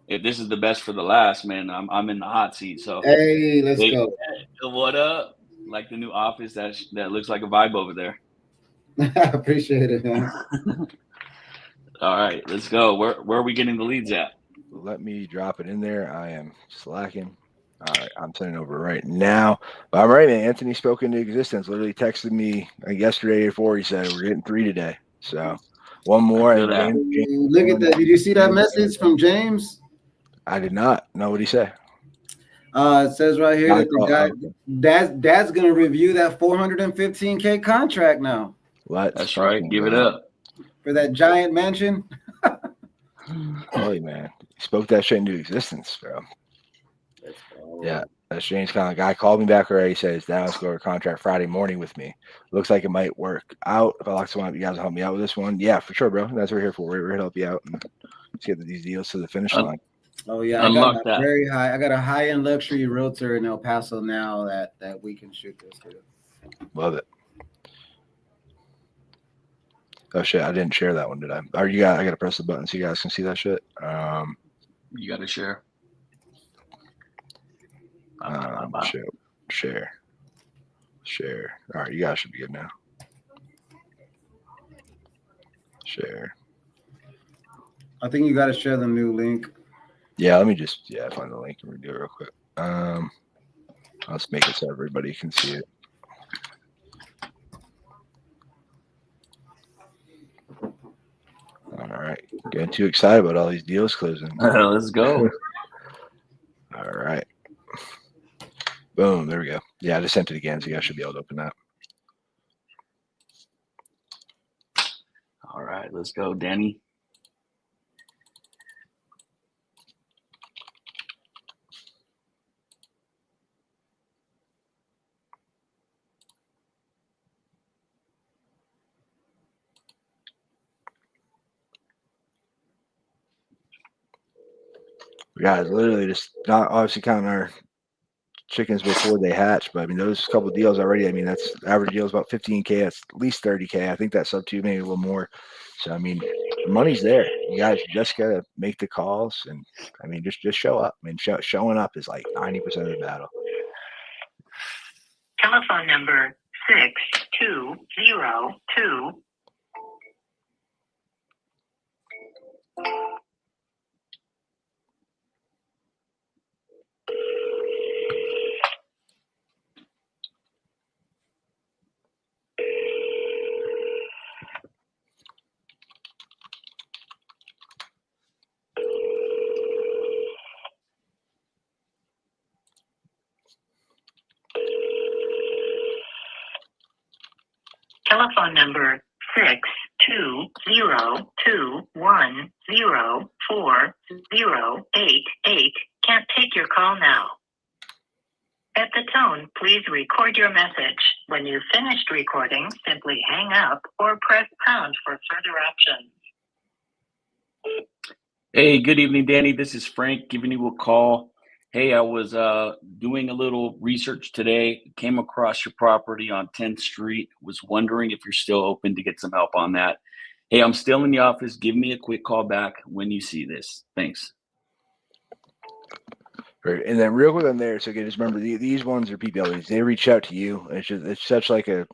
if this is the best for the last, man, I'm in the hot seat. So hey, let's go. What up? Like the new office that looks like a vibe over there. I appreciate it, man. All right, let's go. Where are we getting the leads at? Let me drop it in there. I am slacking. All right, I'm sending over right now. But I'm right, man. Anthony spoke into existence. Literally texted me yesterday before. He said we're getting 3 today. So one more. Look at that. Did you see that message from James? I did not. Know what he said. It says right here that the guy dad's gonna review that $415K contract now. That's right. Give it up for that giant mansion. Holy man, he spoke that shit into existence, bro. Yeah, that's James Conlon. Guy called me back already. He said his dad wants to go over contract Friday morning with me. Looks like it might work out. If I like someone, you guys will help me out with this one. Yeah, for sure, bro. That's what we're here for. We're here to help you out and let's get these deals to the finish line. Oh yeah, I got I got a high-end luxury realtor in El Paso now that we can shoot this to. Love it. Oh shit, I didn't share that one, did I? Or I gotta press the button so you guys can see that shit. You gotta share. Share. All right, you guys should be good now. Share. I think you gotta share the new link. Yeah, let me just find the link and redo it real quick. Let's make it so everybody can see it. All right, getting too excited about all these deals closing. Let's go. All right, boom, there we go. Yeah, I just sent it again, so you guys should be able to open that. All right, let's go, Danny. Guys, literally just not obviously counting our chickens before they hatch, but I mean those couple of deals already. I mean that's average deal is about 15K. That's at least 30K. I think that's up to maybe a little more. So I mean, the money's there. You guys just gotta make the calls, and I mean just show up. I mean showing up is like 90% of the battle. Telephone number 6202. Telephone number 620221040888 can't take your call now. At the tone, Please record your message. When you've finished recording, simply hang up or press pound for further options. Hey, good evening, Danny. This is Frank giving you a call. Hey, I was doing a little research today, came across your property on 10th Street, was wondering if you're still open to get some help on that. Hey, I'm still in the office. Give me a quick call back when you see this. Thanks. Right. And then real quick on there, so again, just remember these ones are PPLs. They reach out to you. It's such like a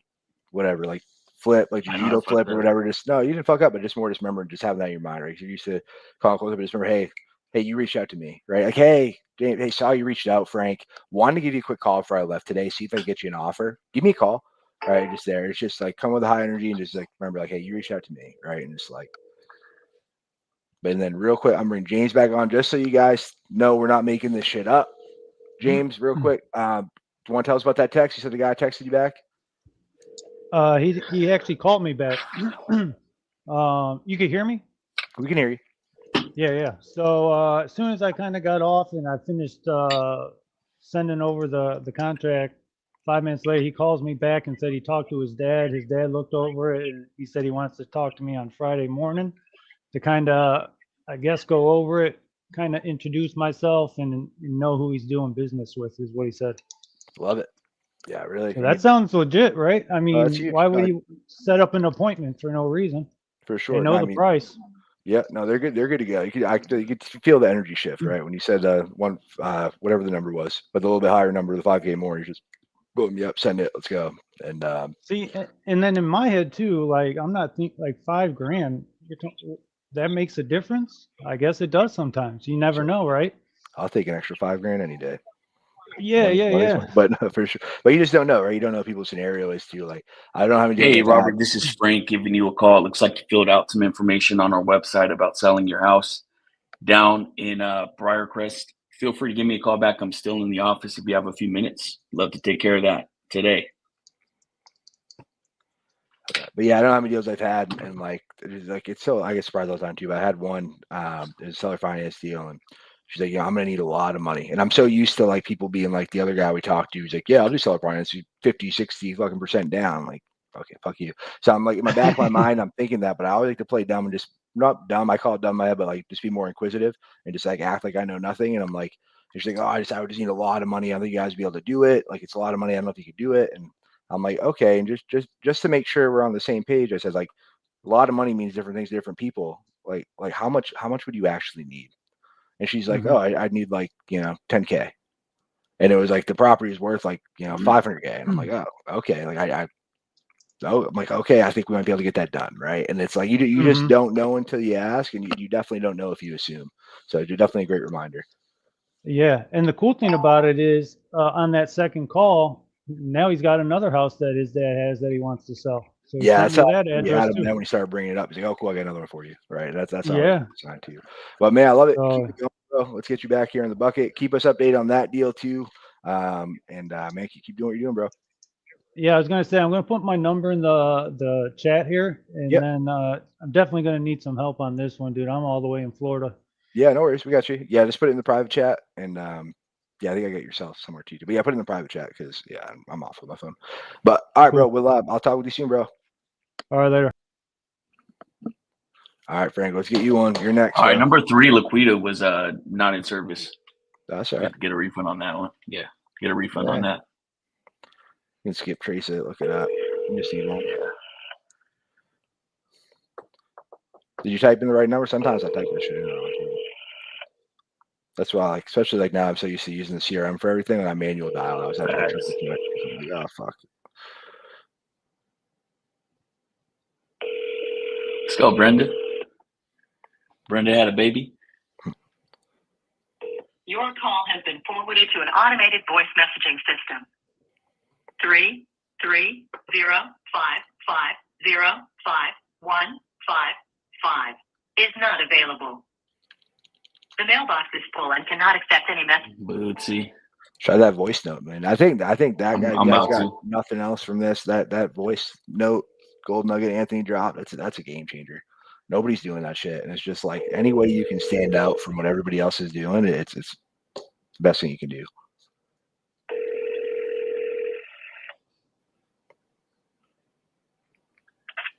whatever, like flip, like your judo flip or whatever. Just no, you didn't fuck up, but just more just remember just having that in your mind, right? Because you used to call close up, but just remember, hey, you reached out to me, right? Like, hey, James, hey, saw you reached out, Frank. Wanted to give you a quick call before I left today. See if I can get you an offer. Give me a call, right? Just there. It's just like come with a high energy and just like remember, like, hey, you reached out to me, right? And just like. But then real quick, I'm bringing James back on just so you guys know we're not making this shit up. James, real quick, do you want to tell us about that text? You said the guy texted you back? He actually called me back. You can hear me? We can hear you. Yeah. So as soon as I kind of got off and I finished sending over the contract, 5 minutes later, he calls me back and said he talked to his dad. His dad looked over it and he said he wants to talk to me on Friday morning to kind of, I guess, go over it, kind of introduce myself and know who he's doing business with is what he said. Love it. Yeah, really. So that sounds legit, right? I mean, huge. why would you set up an appointment for no reason? For sure. They know the price. Yeah, no, they're good. They're good to go. You could feel the energy shift, right? When you said whatever the number was, but the little bit higher number, the 5K more, you just boom, yep, send it, let's go. And see, and then in my head too, like I'm not thinking like $5,000. That makes a difference. I guess it does sometimes. You never know, right? I'll take an extra $5,000 any day. Yeah. But no, for sure. But you just don't know, right? You don't know what people's scenario is too. Like I don't know how many. Hey, Robert, this is Frank giving you a call. It looks like you filled out some information on our website about selling your house down in Briarcrest. Feel free to give me a call back. I'm still in the office if you have a few minutes. Love to take care of that today. But yeah, I don't know how many deals I've had, and it's so I get surprised all the time too. But I had one, it was a seller finance deal, and she's like, I'm gonna need a lot of money, and I'm so used to like people being like the other guy we talked to. He's like, yeah, I'll do seller finance, 50, 60 fucking % down. I'm like, okay, fuck you. So I'm like in my back of my mind, I'm thinking that, but I always like to play dumb and just not dumb. I call it dumb in my head, but like just be more inquisitive and just like act like I know nothing. And I'm like, she's like, I would just need a lot of money. I think you guys would be able to do it. Like it's a lot of money. I don't know if you could do it. And I'm like, okay, and just to make sure we're on the same page, I said like a lot of money means different things to different people. Like how much would you actually need? And she's like, oh, I'd need like 10K, and it was like the property is worth like 500K, and I'm like, oh, okay, like I'm like, okay, I think we might be able to get that done, right? And it's like you just don't know until you ask, and you definitely don't know if you assume. So you're definitely a great reminder. Yeah, and the cool thing about it is on that second call. Now he's got another house that his dad has that he wants to sell. So yeah, that's how that address too. Then when he started bringing it up, he's like, "Oh, cool, I got another one for you." Right? That's how it's assigned to you. But man, I love it. Keep it going, bro. Let's get you back here in the bucket. Keep us updated on that deal too. Man, keep doing what you're doing, bro. Yeah, I was gonna say I'm gonna put my number in the chat here, and then I'm definitely gonna need some help on this one, dude. I'm all the way in Florida. Yeah, no worries. We got you. Yeah, just put it in the private chat, and yeah, I think I got yourself somewhere too. But yeah, put it in the private chat because I'm off with my phone. But all right, bro. We'll I'll talk with you soon, bro. All right, later. All right, Frank. Let's get you on. You're next. All right, number 3, Laquita was not in service. That's all right. Get a refund on that one. Yeah, get a refund on that. You can skip trace it. Look it up. You just need one. Did you type in the right number? Sometimes I type this shit in. That's why, like, especially like now, I'm so used to using the CRM for everything, and I manual dial. I was having to triple to it. Like, oh fuck. Let's go, Brenda. Brenda had a baby. Your call has been forwarded to an automated voice messaging system. 33055051555 is not available. The mailbox is full and cannot accept any message. Bootsy. Try that voice note, man. I think that guy got to. nothing else from this. That voice note, gold nugget Anthony drop. That's a game changer. Nobody's doing that shit, and it's just like any way you can stand out from what everybody else is doing. It's the best thing you can do.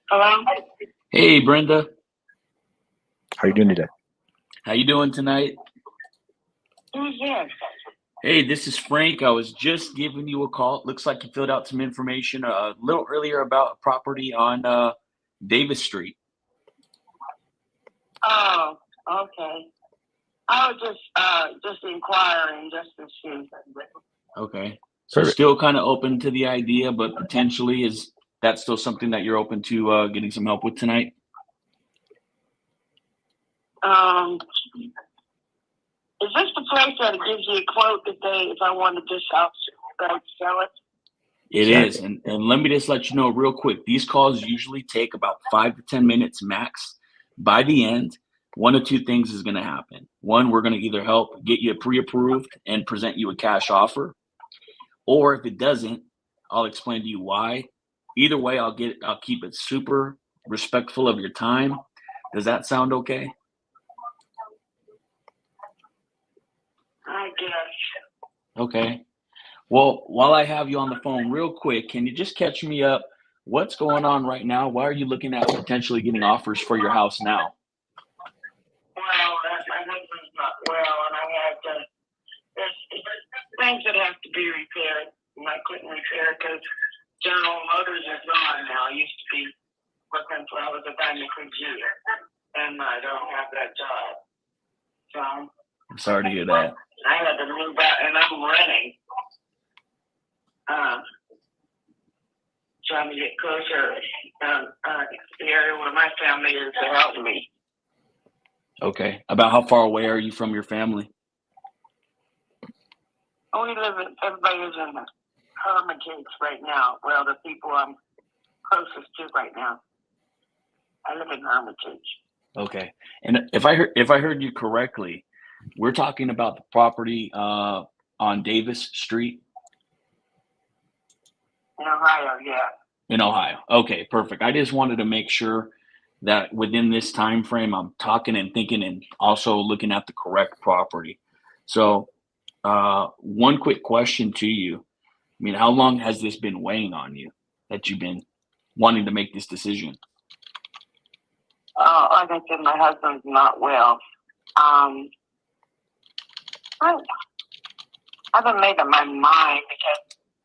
Hello? Hey, Brenda. How are you doing today? How you doing tonight? Who's this? Hey, this is Frank. I was just giving you a call. It looks like you filled out some information a little earlier about a property on Davis Street. Oh, okay. I was just inquiring just to see. Okay. So Perfect. still kind of open to the idea, but potentially is that still something that you're open to getting some help with tonight? Is this the place that gives you a quote if I wanted to sell it? It is. And let me just let you know real quick, these calls usually take about 5 to 10 minutes max. By the end, one of two things is going to happen. One, we're going to either help get you pre-approved and present you a cash offer. Or if it doesn't, I'll explain to you why. Either way, I'll keep it super respectful of your time. Does that sound okay? I guess. Okay. Well, while I have you on the phone real quick, can you just catch me up? What's going on right now? Why are you looking at potentially getting offers for your house now? Well, my husband's not well, and there's things that have to be repaired, and I couldn't repair because General Motors is gone now. I used to be working for, I was a gynecology, and I don't have that job. So I'm sorry to hear that. I had to move out, and I'm renting. Trying to get closer the area where my family is to help me. Okay. About how far away are you from your family? Everybody is in the Hermitage right now. Well, the people I'm closest to right now. I live in Hermitage. Okay. And if I heard you correctly, we're talking about the property on Davis Street. In Ohio, yeah. In Ohio. Okay, perfect. I just wanted to make sure that within this time frame, I'm talking and thinking and also looking at the correct property. So one quick question to you. I mean, how long has this been weighing on you that you've been wanting to make this decision? Like I said, my husband's not well. I haven't made up my mind because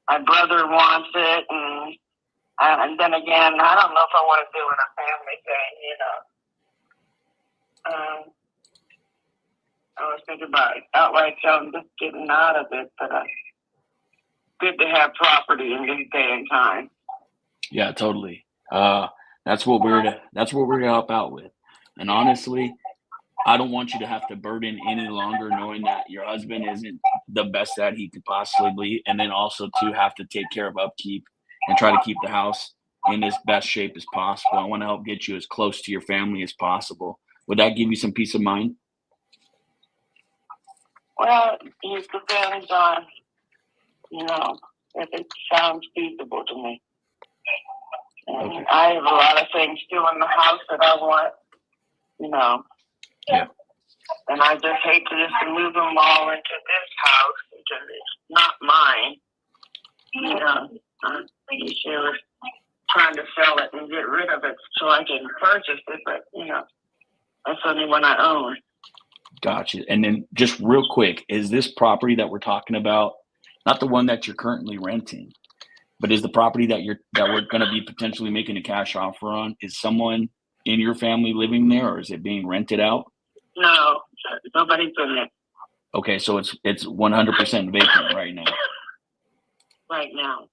my brother wants it, and then again, I don't know if I want to do it a family thing, I was thinking about outright selling, just getting out of it, but good to have property in this day and time. Yeah, totally. That's what we're to help out with. And honestly, I don't want you to have to burden any longer knowing that your husband isn't the best that he could possibly be, and then also to have to take care of upkeep and try to keep the house in as best shape as possible. I want to help get you as close to your family as possible. Would that give you some peace of mind? Well, it depends on, if it sounds feasible to me. And Okay. I have a lot of things still in the house that I want, Yeah. And I just hate to just move them all into this house because it's not mine. I'm sure trying to sell it and get rid of it so I can purchase it, but that's only one I own. Gotcha. And then just real quick, is this property that we're talking about not the one that you're currently renting, but is the property that we're going to be potentially making a cash offer on, is someone in your family living there, or is it being rented out? No, nobody's in it. Okay, so it's 100% vacant right now. Right now.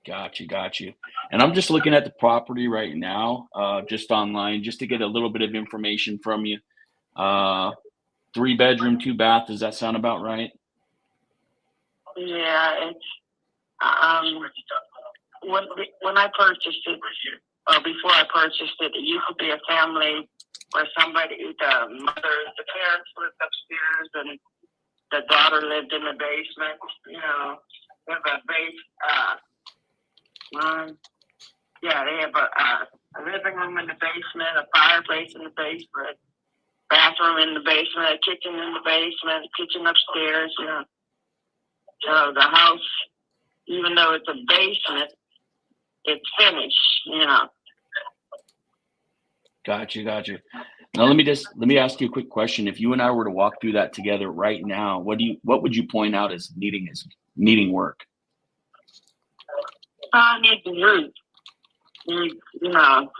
Got you. And I'm just looking at the property right now, just online, just to get a little bit of information from you. 3-bedroom, 2-bath. Does that sound about right? Yeah, it's when I purchased it, or before I purchased it, it used to be a family where the parents lived upstairs and the daughter lived in the basement. They have they have a living room in the basement, a fireplace in the basement, bathroom in the basement, a kitchen in the basement, a kitchen upstairs. So the house, even though it's a basement, it's finished. Gotcha. Now let me ask you a quick question. If you and I were to walk through that together right now, what would you point out as needing work? I need the roof.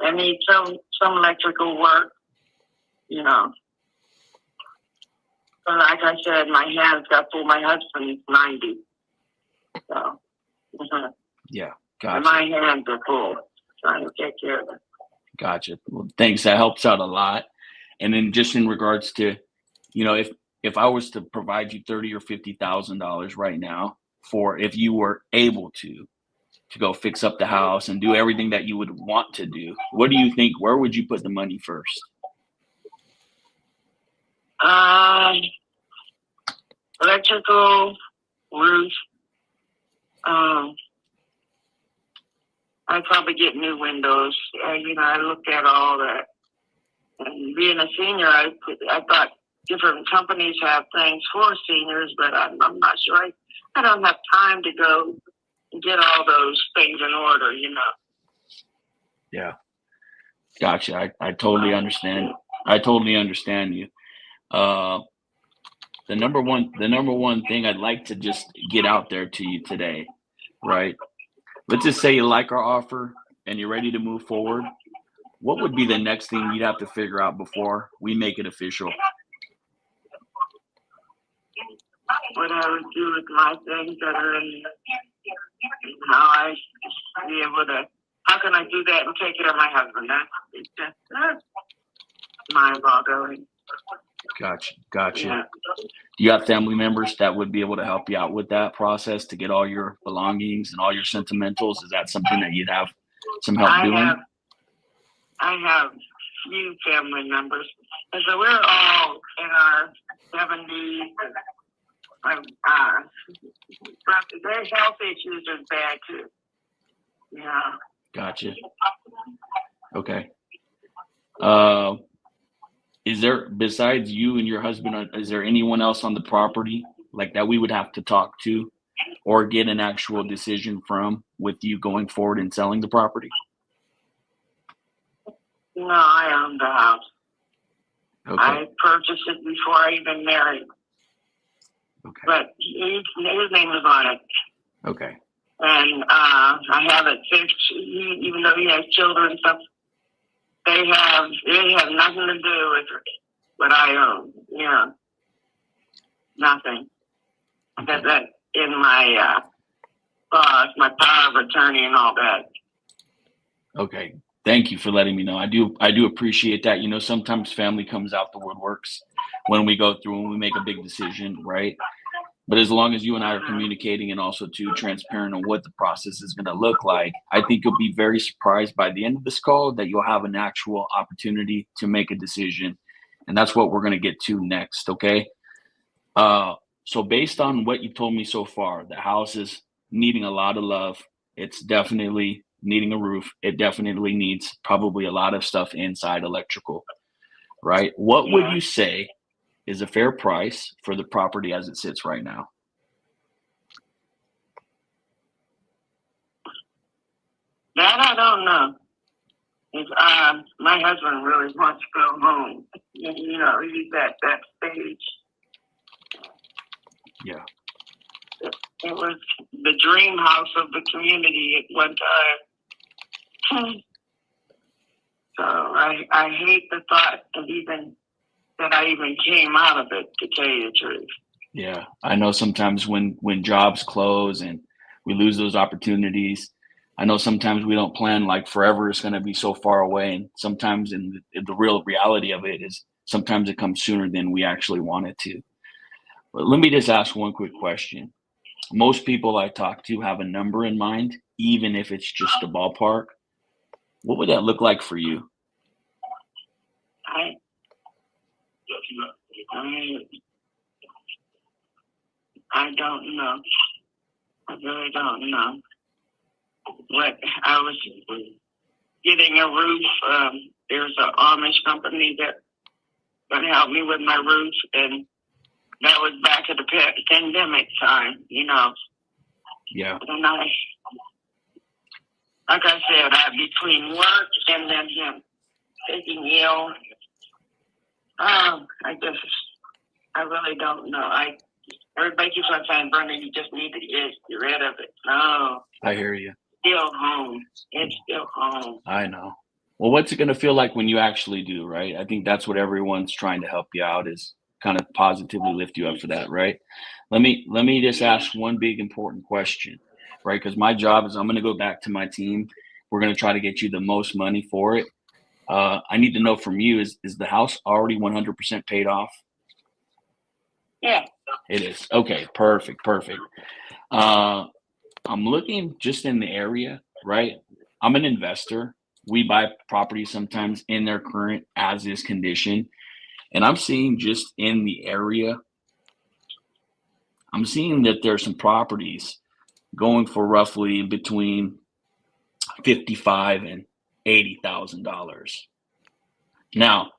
I need some electrical work. But like I said, my hands got full. My husband's 90, so Yeah, and gotcha. my hands are full trying to take care of it. Gotcha. Well, thanks. That helps out a lot. And then just in regards to, if I was to provide you $30,000 or $50,000 right now for if you were able to go fix up the house and do everything that you would want to do, what do you think? Where would you put the money first? Electrical, roof. I'd probably get new windows. I looked at all that. And being a senior, I thought different companies have things for seniors, but I'm not sure. I don't have time to go and get all those things in order, Yeah. Gotcha. I totally understand. I totally understand you. The number one thing I'd like to just get out there to you today, right? Let's just say you like our offer and you're ready to move forward. What would be the next thing you'd have to figure out before we make it official? What I would do with my things that are in how I be able to, how can I do that and take care of my husband? That's mind-boggling. Gotcha. Yeah. Do you have family members that would be able to help you out with that process to get all your belongings and all your sentimentals? Is that something that you'd have some help doing? I have few family members. And so we're all in our 70s. But their health issues are bad too. Yeah. Gotcha. Okay. Is there, besides you and your husband, is there anyone else on the property like that we would have to talk to or get an actual decision from with you going forward and selling the property? No, I own the house. Okay. I purchased it before I even married. Okay. But his name is on it. Okay. And I have it fixed. Even though he has children and stuff, they have nothing to do with what I own. Yeah, nothing. Okay. That in my my power of attorney and all that. Okay. Thank you for letting me know. I do appreciate that. Sometimes family comes out the woodworks when we go through and we make a big decision, right? But as long as you and I are communicating and also too transparent on what the process is going to look like, I think you'll be very surprised by the end of this call that you'll have an actual opportunity to make a decision. And that's what we're going to get to next. Okay. So based on what you told me so far, the house is needing a lot of love. It's definitely needing a roof. It definitely needs probably a lot of stuff inside electrical, right? What would you say is a fair price for the property as it sits right now? That I don't know. If my husband really wants to go home, he's at that stage. Yeah. It was the dream house of the community at one time. So I hate the thought of that I even came out of it, to tell you the truth. Yeah, I know sometimes when jobs close and we lose those opportunities, I know sometimes we don't plan like forever is going to be so far away. And sometimes in the real reality of it is sometimes it comes sooner than we actually want it to. But let me just ask one quick question. Most people I talk to have a number in mind, even if it's just a ballpark. What would that look like for you? I don't know. I really don't know. What I was getting a roof. There's an Amish company that helped me with my roof, and that was back at the pandemic time, Yeah. And like I said, I between work and then him. taking ill. I really don't know. Everybody keeps on saying, Brenda, you just need to get rid of it. No. I hear you. Still home. It's still home. I know. Well, what's it going to feel like when you actually do, right? I think that's what everyone's trying to help you out, is kind of positively lift you up for that, right? Let me just ask one big important question, right? Because my job is, I'm going to go back to my team. We're going to try to get you the most money for it. I need to know from you, is the house already 100% paid off? Yeah. It is. Okay, perfect. I'm looking just in the area, right? I'm an investor. We buy properties sometimes in their current as is condition. And I'm seeing just in the area, I'm seeing that there's some properties going for roughly between $55,000 and $80,000. Now,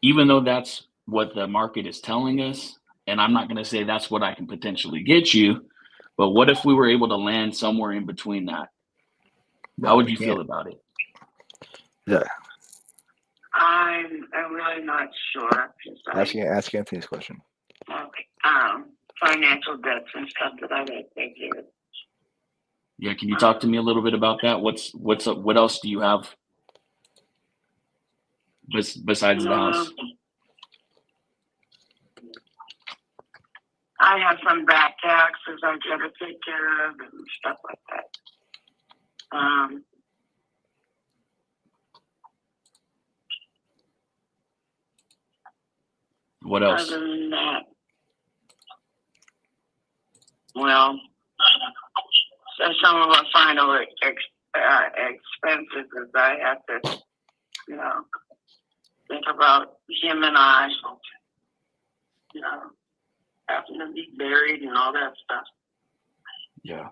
even though that's what the market is telling us, and I'm not going to say that's what I can potentially get you, but what if we were able to land somewhere in between that? How would you feel about it? Yeah. I'm really not sure. Ask Anthony's question. Financial debts and stuff that I got to take care of. Yeah, can you talk to me a little bit about that? What's up? What else do you have besides the house? I have some back taxes I got to take care of and stuff like that. What else? Other than that, well, so some of our final expenses is I have to, think about him and I, having to be buried and all that stuff. Yeah.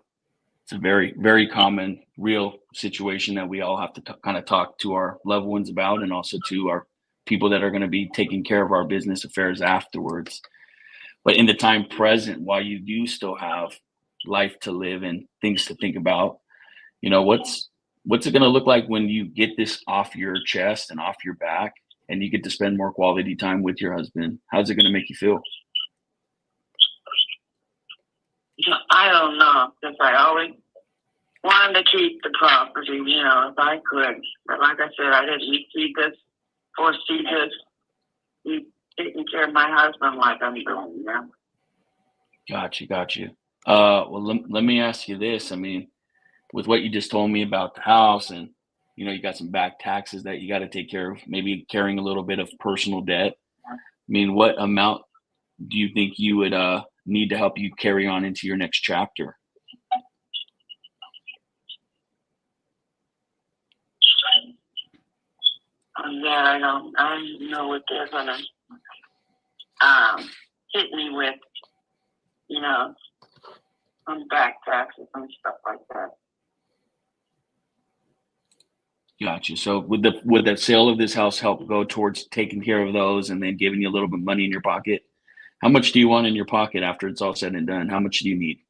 It's a very, very common, real situation that we all have to kind of talk to our loved ones about, and also to our people that are going to be taking care of our business affairs afterwards. But in the time present, while you do still have life to live and things to think about, what's it going to look like when you get this off your chest and off your back, and you get to spend more quality time with your husband? How's it going to make you feel? I don't know, because I always wanted to keep the property, if I could. But like I said, I didn't foresee this, taking care of my husband like I'm doing now. Got you. Well, let me ask you this. I mean, with what you just told me about the house, and you got some back taxes that you got to take care of, maybe carrying a little bit of personal debt. I mean, what amount do you think you would need to help you carry on into your next chapter? Yeah, I don't know what they're gonna hit me with, on back taxes and stuff like that. Gotcha. So would the sale of this house help go towards taking care of those and then giving you a little bit of money in your pocket? How much do you want in your pocket after it's all said and done? How much do you need?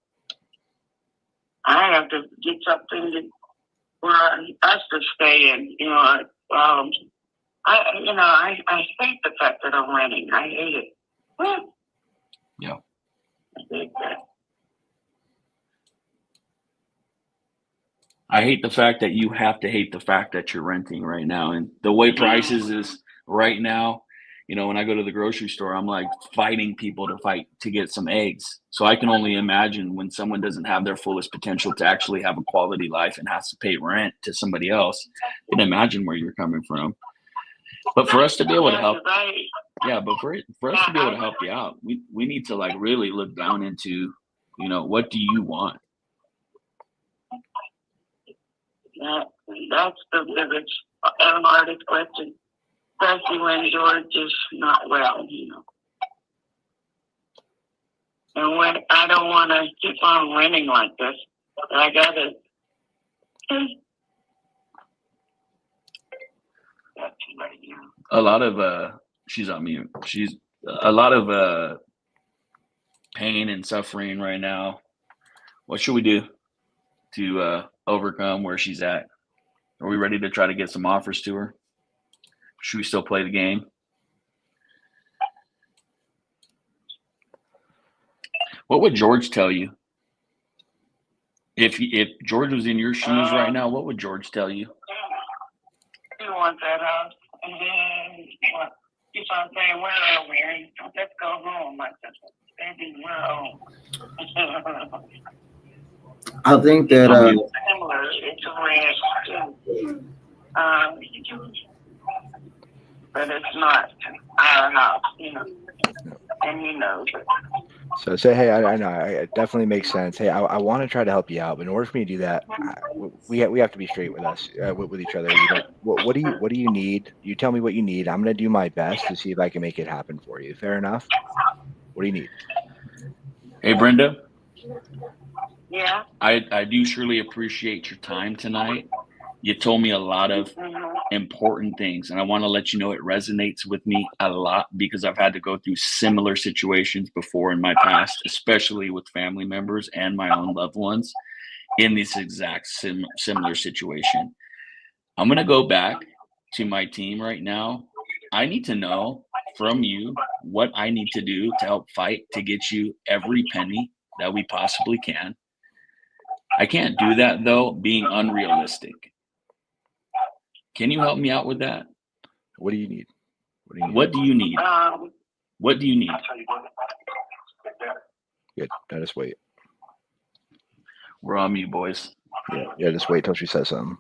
I have to get something for us to stay in. I hate the fact that I'm renting. I hate it. Yeah. I hate that. I hate the fact that you have to hate the fact that you're renting right now. And the way prices is right now, when I go to the grocery store, I'm like fighting people to get some eggs. So I can only imagine when someone doesn't have their fullest potential to actually have a quality life and has to pay rent to somebody else. I can imagine where you're coming from. But for us to be able to help, for us to be able to help you out, we need to really look down into, what do you want? That's the biggest and hardest question, especially when George is not well, And when I don't want to keep on renting like this, I got to. A lot of she's on mute. She's a lot of pain and suffering right now. What should we do to overcome where she's at? Are we ready to try to get some offers to her? Should we still play the game? What would George tell you? If George was in your shoes right now, what would George tell you? He wants that house. And then keeps on saying, where are we? And he said, let's go home. I said, baby, we're home. I think that similar to but it's not our house, you know, and he knows it. So say, hey, I know it definitely makes sense. Hey, I want to try to help you out, but in order for me to do that, we have to be straight with us, with each other. You know, what do you need? You tell me what you need. I'm gonna do my best to see if I can make it happen for you. Fair enough? What do you need? Hey, Brenda. Yeah. I do surely appreciate your time tonight. You told me a lot of important things, and I want to let you know it resonates with me a lot because I've had to go through similar situations before in my past, especially with family members and my own loved ones in this exact similar situation. I'm going to go back to my team right now. I need to know from you what I need to do to help fight to get you every penny that we possibly can. I can't do that, though, being unrealistic. Can you help me out with that? What do you need? What do you need? What do you need? Good. Now just wait. We're on mute, boys. Yeah, just wait till she says something.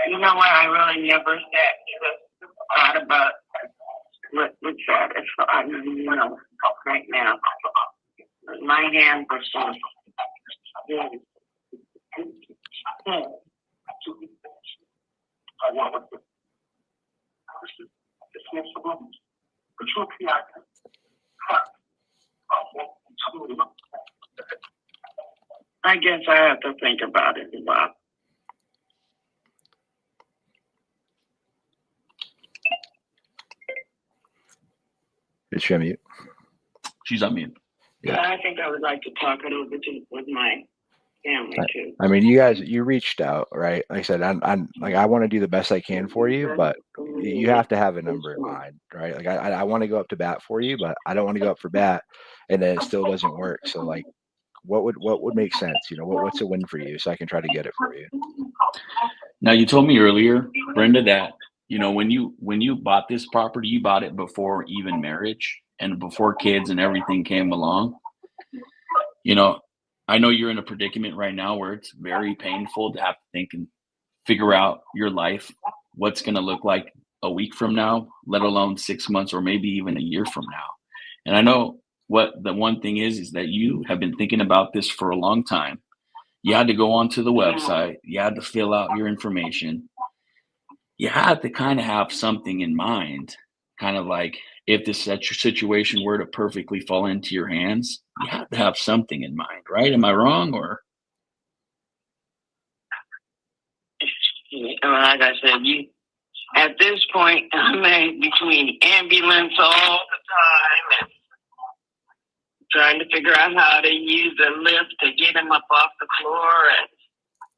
You know what? I really never thought about what that is. I don't know right now. My hands are so. I guess I have to think about it a lot. Is she on mute? She's on mute. Yeah, I think I would like to talk it over with my family too. I mean, you reached out, right? Like I said, I'm like, I want to do the best I can for you, but you have to have a number in mind, right? Like I want to go up to bat for you, but I don't want to go up for bat and then it still doesn't work. So like, what would make sense? You know, what's a win for you so I can try to get it for you? Now, you told me earlier, Brenda, that, you know, when you bought this property, you bought it before even marriage and before kids and everything came along. You know, I know you're in a predicament right now where it's very painful to have to think and figure out your life, what's going to look like a week from now, let alone 6 months or maybe even a year from now. And I know what the one thing is that you have been thinking about this for a long time. You had to go onto the website. You had to fill out your information. You had to kind of have something in mind, kind of like if this situation were to perfectly fall into your hands, you have to have something in mind, right? Am I wrong or? Like I said, at this point, I'm between ambulance all the time and trying to figure out how to use a lift to get him up off the floor. And,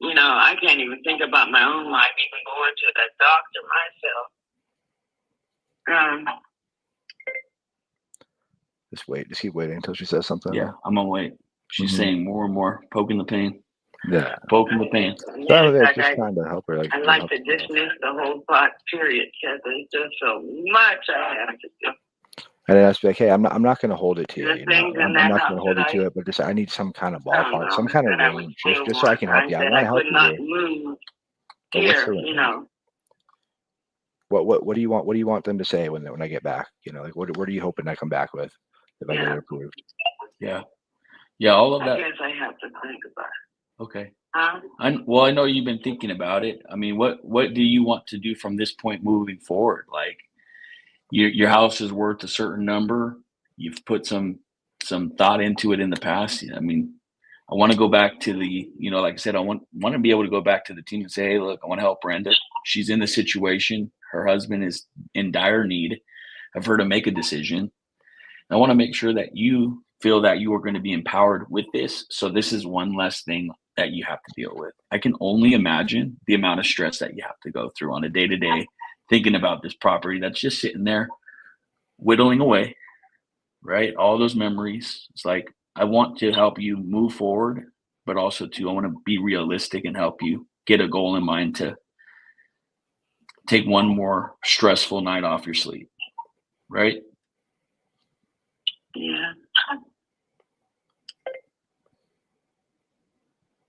you know, I can't even think about my own life, even going to the doctor myself. Just wait. Just keep waiting until she says something. Yeah, I'm gonna wait. She's saying more and more, poking the pain. Yeah. Poking the pain. Just trying to help her. I like to dismiss the whole pot, period, because there's just so much I have to do. And then I was like, hey, I'm not going to hold it to you. I'm not going to hold it to it, but just I need some kind of ballpark, some kind of range, just so I can help you. I want to help you. Here, you know. What do you want? What do you want them to say when I get back? You know, like what are you hoping I come back with if I get it approved? Yeah, all of that. I guess I have to think about it. Okay. Huh? I know you've been thinking about it. I mean, what do you want to do from this point moving forward? Like, your house is worth a certain number. You've put some thought into it in the past. I mean, I want to go back to the, you know, like I said, I want to be able to go back to the team and say, hey, look, I want to help Brenda. She's in the situation. Her husband is in dire need of her to make a decision. I want to make sure that you feel that you are going to be empowered with this. So this is one less thing that you have to deal with. I can only imagine the amount of stress that you have to go through on a day-to-day thinking about this property that's just sitting there whittling away, right? All those memories. It's like, I want to help you move forward, but also too, I want to be realistic and help you get a goal in mind to take one more stressful night off your sleep, right? Yeah.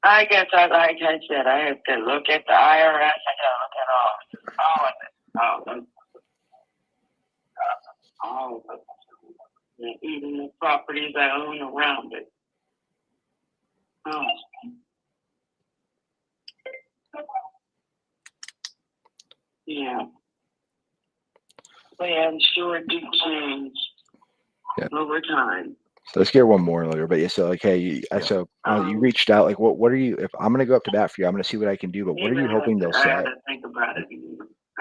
I guess like I said, I have to look at the IRS. I gotta look at all of it, all of it, even the properties I own around it. Oh. Yeah. But I'm sure it did change over time. So let's get one more later. But yeah, so like, hey, you reached out. Like, what are you? If I'm gonna go up to bat for you, I'm gonna see what I can do. But what are you hoping they'll say? I have to think about it.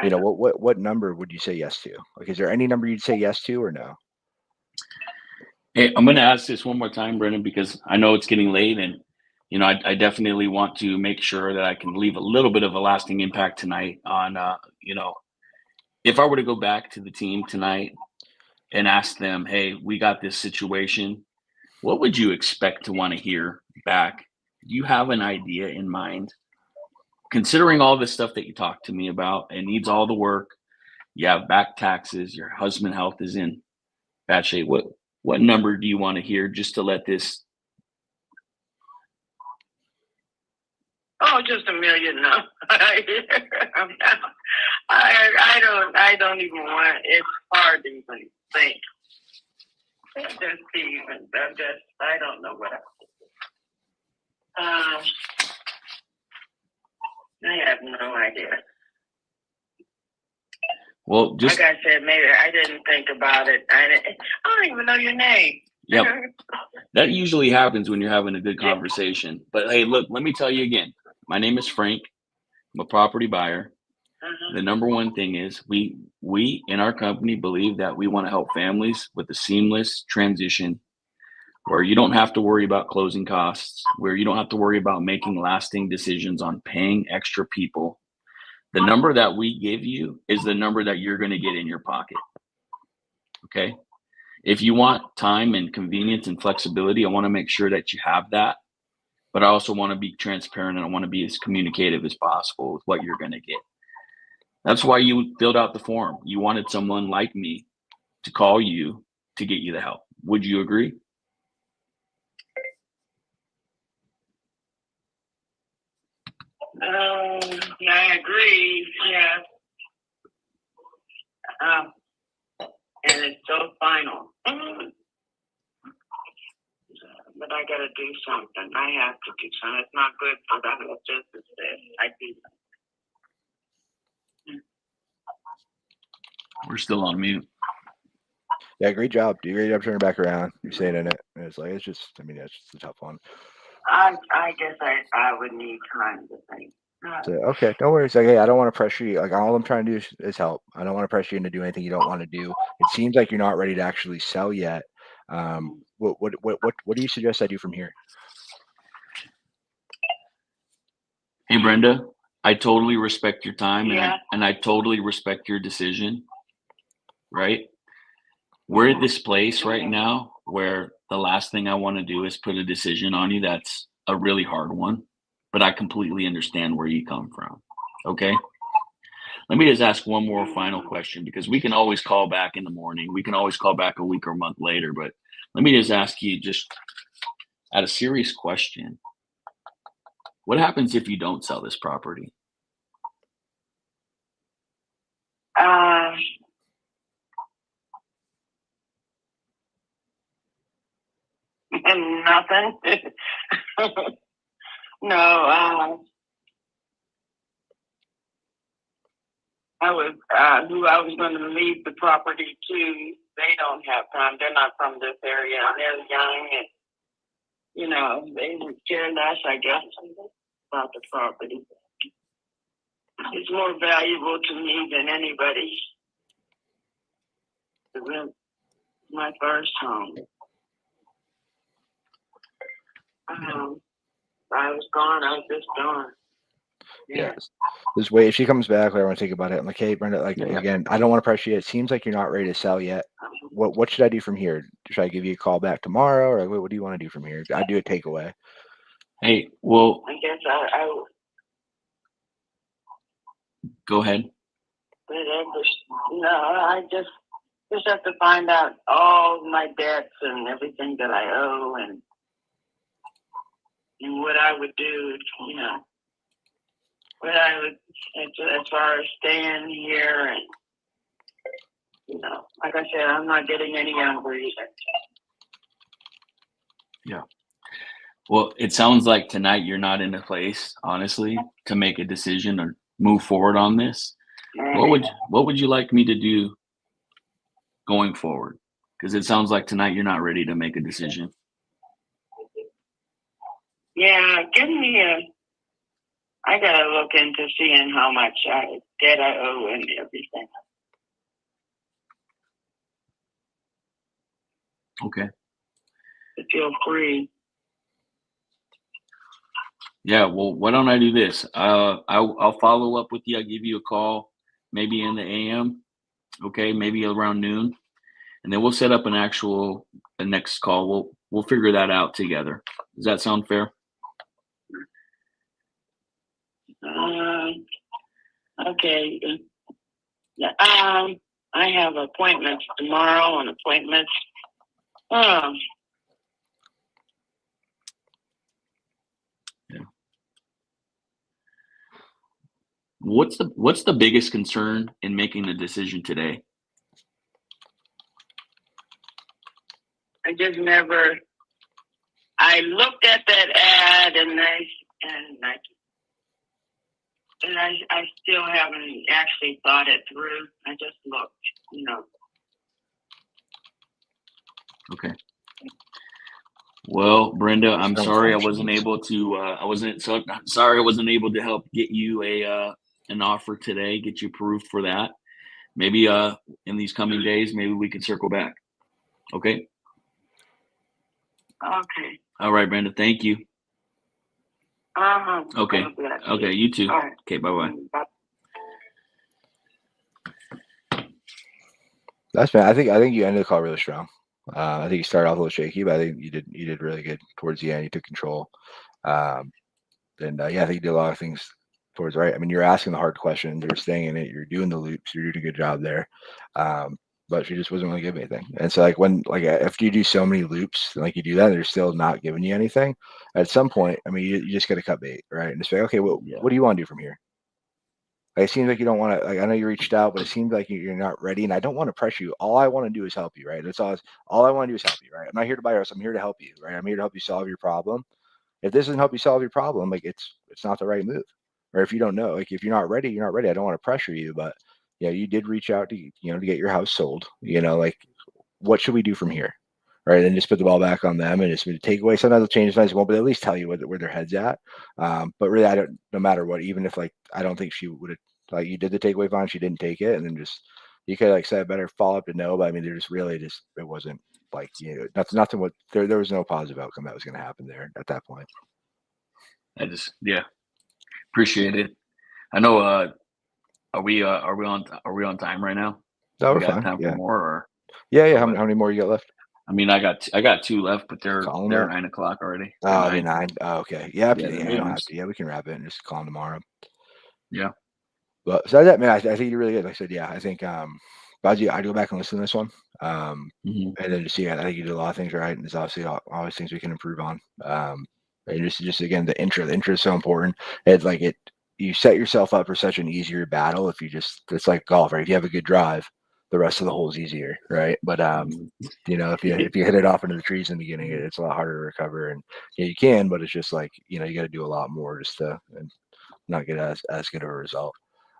You know, what number would you say yes to? Like, is there any number you'd say yes to or no? Hey, I'm going to ask this one more time, Brendan, because I know it's getting late, and you know, I definitely want to make sure that I can leave a little bit of a lasting impact tonight on, you know, if I were to go back to the team tonight and ask them, hey, we got this situation, what would you expect to want to hear back? Do you have an idea in mind? Considering all this stuff that you talked to me about, it needs all the work. You have back taxes, your husband health is in bad shape. What number do you want to hear just to let this? Oh, just $1 million. No, I don't even want. It's hard to even think. I don't know what. I have no idea. Well, just like I said, maybe I didn't think about it. I don't even know your name. Yep. That usually happens when you're having a good conversation. But hey, look, let me tell you again. My name is Frank. I'm a property buyer. The number one thing is we in our company believe that we want to help families with a seamless transition where you don't have to worry about closing costs, where you don't have to worry about making lasting decisions on paying extra people. The number that we give you is the number that you're going to get in your pocket. Okay. If you want time and convenience and flexibility, I want to make sure that you have that. But I also want to be transparent and I want to be as communicative as possible with what you're going to get. That's why you filled out the form. You wanted someone like me to call you to get you the help. Would you agree? Yeah, I agree. Yeah. And it's so final. But I got to do something. I have to do something. It's not good for the whole business. I do. We're still on mute. Yeah, great job. Do great job turning back around. You're saying in it. And it's like, it's just a tough one. I guess I would need time to think. So, okay, don't worry. It's like, hey, I don't want to pressure you. Like, all I'm trying to do is help. I don't want to pressure you into doing anything you don't want to do. It seems like you're not ready to actually sell yet. What do you suggest I do from here? Hey, Brenda, I totally respect your time and I totally respect your decision, right? We're at this place right now where the last thing I want to do is put a decision on you that's a really hard one, but I completely understand where you come from, okay? Let me just ask one more final question because we can always call back in the morning. We can always call back a week or a month later, but let me just ask you just at a serious question. What happens if you don't sell this property? Nothing. No, who I was going to leave the property to, they don't have time. They're not from this area. They're young and, you know, they would care less, I guess, about the property. It's more valuable to me than anybody. It's my first home. I was gone. I was just gone. Yeah. Yes. This way, if she comes back, I want to think about it. I'm like, hey, Brenda, like Yeah. again, I don't want to pressure you. It seems like you're not ready to sell yet. What should I do from here? Should I give you a call back tomorrow, or what do you want to do from here? I do a takeaway. Hey, well, I guess I go ahead. but no, I just have to find out all my debts and everything that I owe and what I would do, you know, what I would as far as staying here and, you know, like I said, I'm not getting any younger either. Yeah. Well, it sounds like tonight you're not in a place, honestly, to make a decision or move forward on this. What would you like me to do going forward? Because it sounds like tonight you're not ready to make a decision. Yeah, give me I gotta look into seeing how much debt I owe and everything. Okay. To feel free. Yeah, well, why don't I do this? I'll follow up with you. I'll give you a call maybe in the AM, okay, maybe around noon, and then we'll set up a next call. We'll figure that out together. Does that sound fair? Okay. Yeah. I have appointments tomorrow and appointments. Yeah. What's the biggest concern in making the decision today? I just never. I looked at that ad and I still haven't actually thought it through. I just looked, you know. Okay. Well, Brenda, I'm sorry I wasn't able to. Sorry I wasn't able to help get you an offer today, get you approved for that. Maybe in these coming days, maybe we can circle back. Okay. Okay. All right, Brenda. Thank you. Okay. Okay. You too. All right. Okay. Bye-bye. Bye. That's bad. I think you ended the call really strong. I think you started off a little shaky, but I think you did really good towards the end. You took control. Yeah, I think you did a lot of things towards right. I mean, you're asking the hard questions, you're staying in it, you're doing the loops, you're doing a good job there. But she just wasn't really giving anything. And so if you do so many loops, like you do that, they're still not giving you anything. At some point, I mean, you just got to cut bait, right? And just say, okay, what do you want to do from here? Like, it seems like you don't want to. Like, I know you reached out, but it seems like you're not ready. And I don't want to pressure you. All I want to do is help you, right? That's all I want to do is help you, right? I'm not here to buy your house. I'm here to help you, right? I'm here to help you solve your problem. If this doesn't help you solve your problem, like it's not the right move. Or if you don't know, like if you're not ready, you're not ready. I don't want to pressure you, but yeah, you did reach out to to get your house sold. Like what should we do from here? Right. And just put the ball back on them and just take away. Sometimes they'll change, sometimes won't, but at least tell you where their head's at. But really, no matter what, even if I don't think she would have, you did the takeaway fine, she didn't take it. And then you could have said better follow up to no, but I mean, it wasn't nothing there was no positive outcome that was going to happen there at that point. Appreciate it. I know, are we on time right now? No, we we're got fine. time Yeah. for more or? Yeah. How many more you got left? I mean, I got 2 left, but they're 9 o'clock already. Oh, they're 9. Oh, okay. Yeah, we don't have to. Yeah, we can wrap it and just call them tomorrow. Yeah. But so that, man, I think you're really good. Like I said, yeah, I think I'd go back and listen to this one. And then just see, I think you did a lot of things right. And there's obviously always things we can improve on. And just again, the intro is so important. You set yourself up for such an easier battle if it's like golf, right? If you have a good drive, the rest of the hole is easier, right? But if you hit it off into the trees in the beginning, it's a lot harder to recover. And you can, but it's just you got to do a lot more just to not get as good of a result.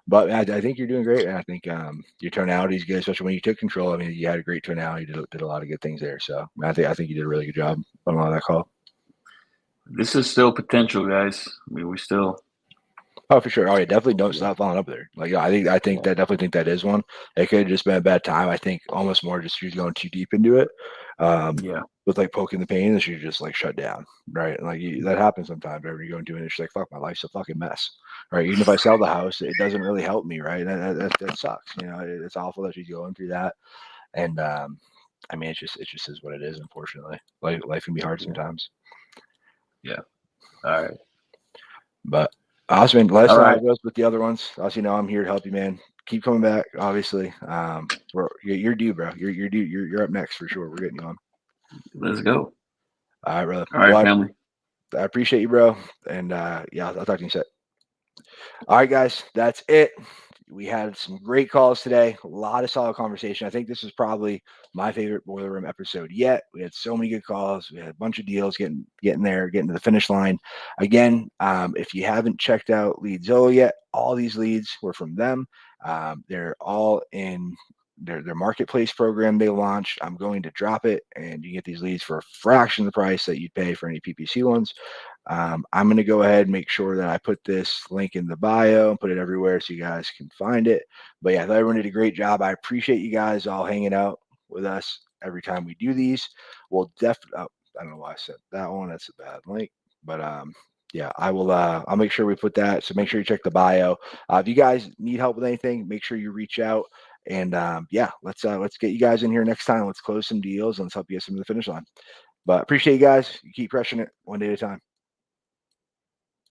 But I think you're doing great, and I think your tonality is good, especially when you took control. I mean, you had a great tonality, did a lot of good things there. So I think you did a really good job on a lot of that call. This is still potential, guys. I mean, we still. Oh, for sure. Oh, yeah, definitely don't stop following up there. I definitely think that is one. It could have just been a bad time. I think almost more just you're going too deep into it. with like poking the pain, and she just like shut down, right? And like that happens sometimes. Right? When you go into it, she's like, "Fuck, my life's a fucking mess." Right? Even if I sell the house, it doesn't really help me, right? That sucks. You know, it's awful that she's going through that. And I mean, it just is what it is. Unfortunately, like life can be hard sometimes. Yeah. All right. But awesome, man. Let us All know how right. it goes with the other ones. Obviously, know I'm here to help you, man. Keep coming back. Obviously, you're due, bro. You're due. You're up next for sure. We're getting you on. Let's go. All right, brother. All right, Well, family. I appreciate you, bro. And yeah, I'll talk to you in a sec. All right, guys, that's it. We had some great calls today. A lot of solid conversation. I think this is probably my favorite Boiler Room episode yet. We had so many good calls. We had a bunch of deals getting there, getting to the finish line. Again, if you haven't checked out Leadzilla yet, all these leads were from them. They're all in their marketplace program they launched. I'm going to drop it, and you get these leads for a fraction of the price that you'd pay for any PPC ones. I'm going to go ahead and make sure that I put this link in the bio and put it everywhere so you guys can find it. But yeah, I thought everyone did a great job. I appreciate you guys all hanging out with us every time we do these. We'll definitely, I don't know why I said that one. That's a bad link. But yeah, I will. I'll make sure we put that. So make sure you check the bio. If you guys need help with anything, make sure you reach out. And yeah, let's get you guys in here next time. Let's close some deals and let's help you get some to the finish line. But appreciate you guys. You keep crushing it one day at a time.